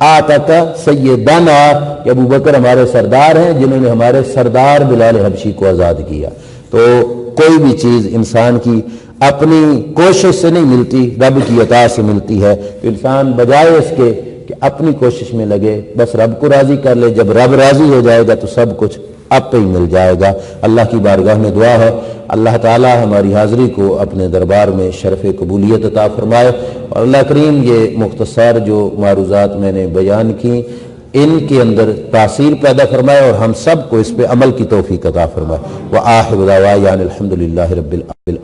آتاک سیدنا، کہ ابو بکر ہمارے سردار ہیں جنہوں نے ہمارے سردار بلال حبشی کو آزاد کیا. تو کوئی بھی چیز انسان کی اپنی کوشش سے نہیں ملتی، رب کی عطا سے ملتی ہے. تو انسان بجائے اس کے کہ اپنی کوشش میں لگے، بس رب کو راضی کر لے. جب رب راضی ہو جائے گا تو سب کچھ آپ پہ ہی مل جائے گا. اللہ کی بارگاہ میں دعا ہے اللہ تعالی ہماری حاضری کو اپنے دربار میں شرف قبولیت عطا فرمائے، اور اللہ کریم یہ مختصر جو معروضات میں نے بیان کی ان کے اندر تاثیر پیدا فرمائے اور ہم سب کو اس پہ عمل کی توفیق عطا فرمائے. وآخر دعوانا الحمدللہ رب العالمین.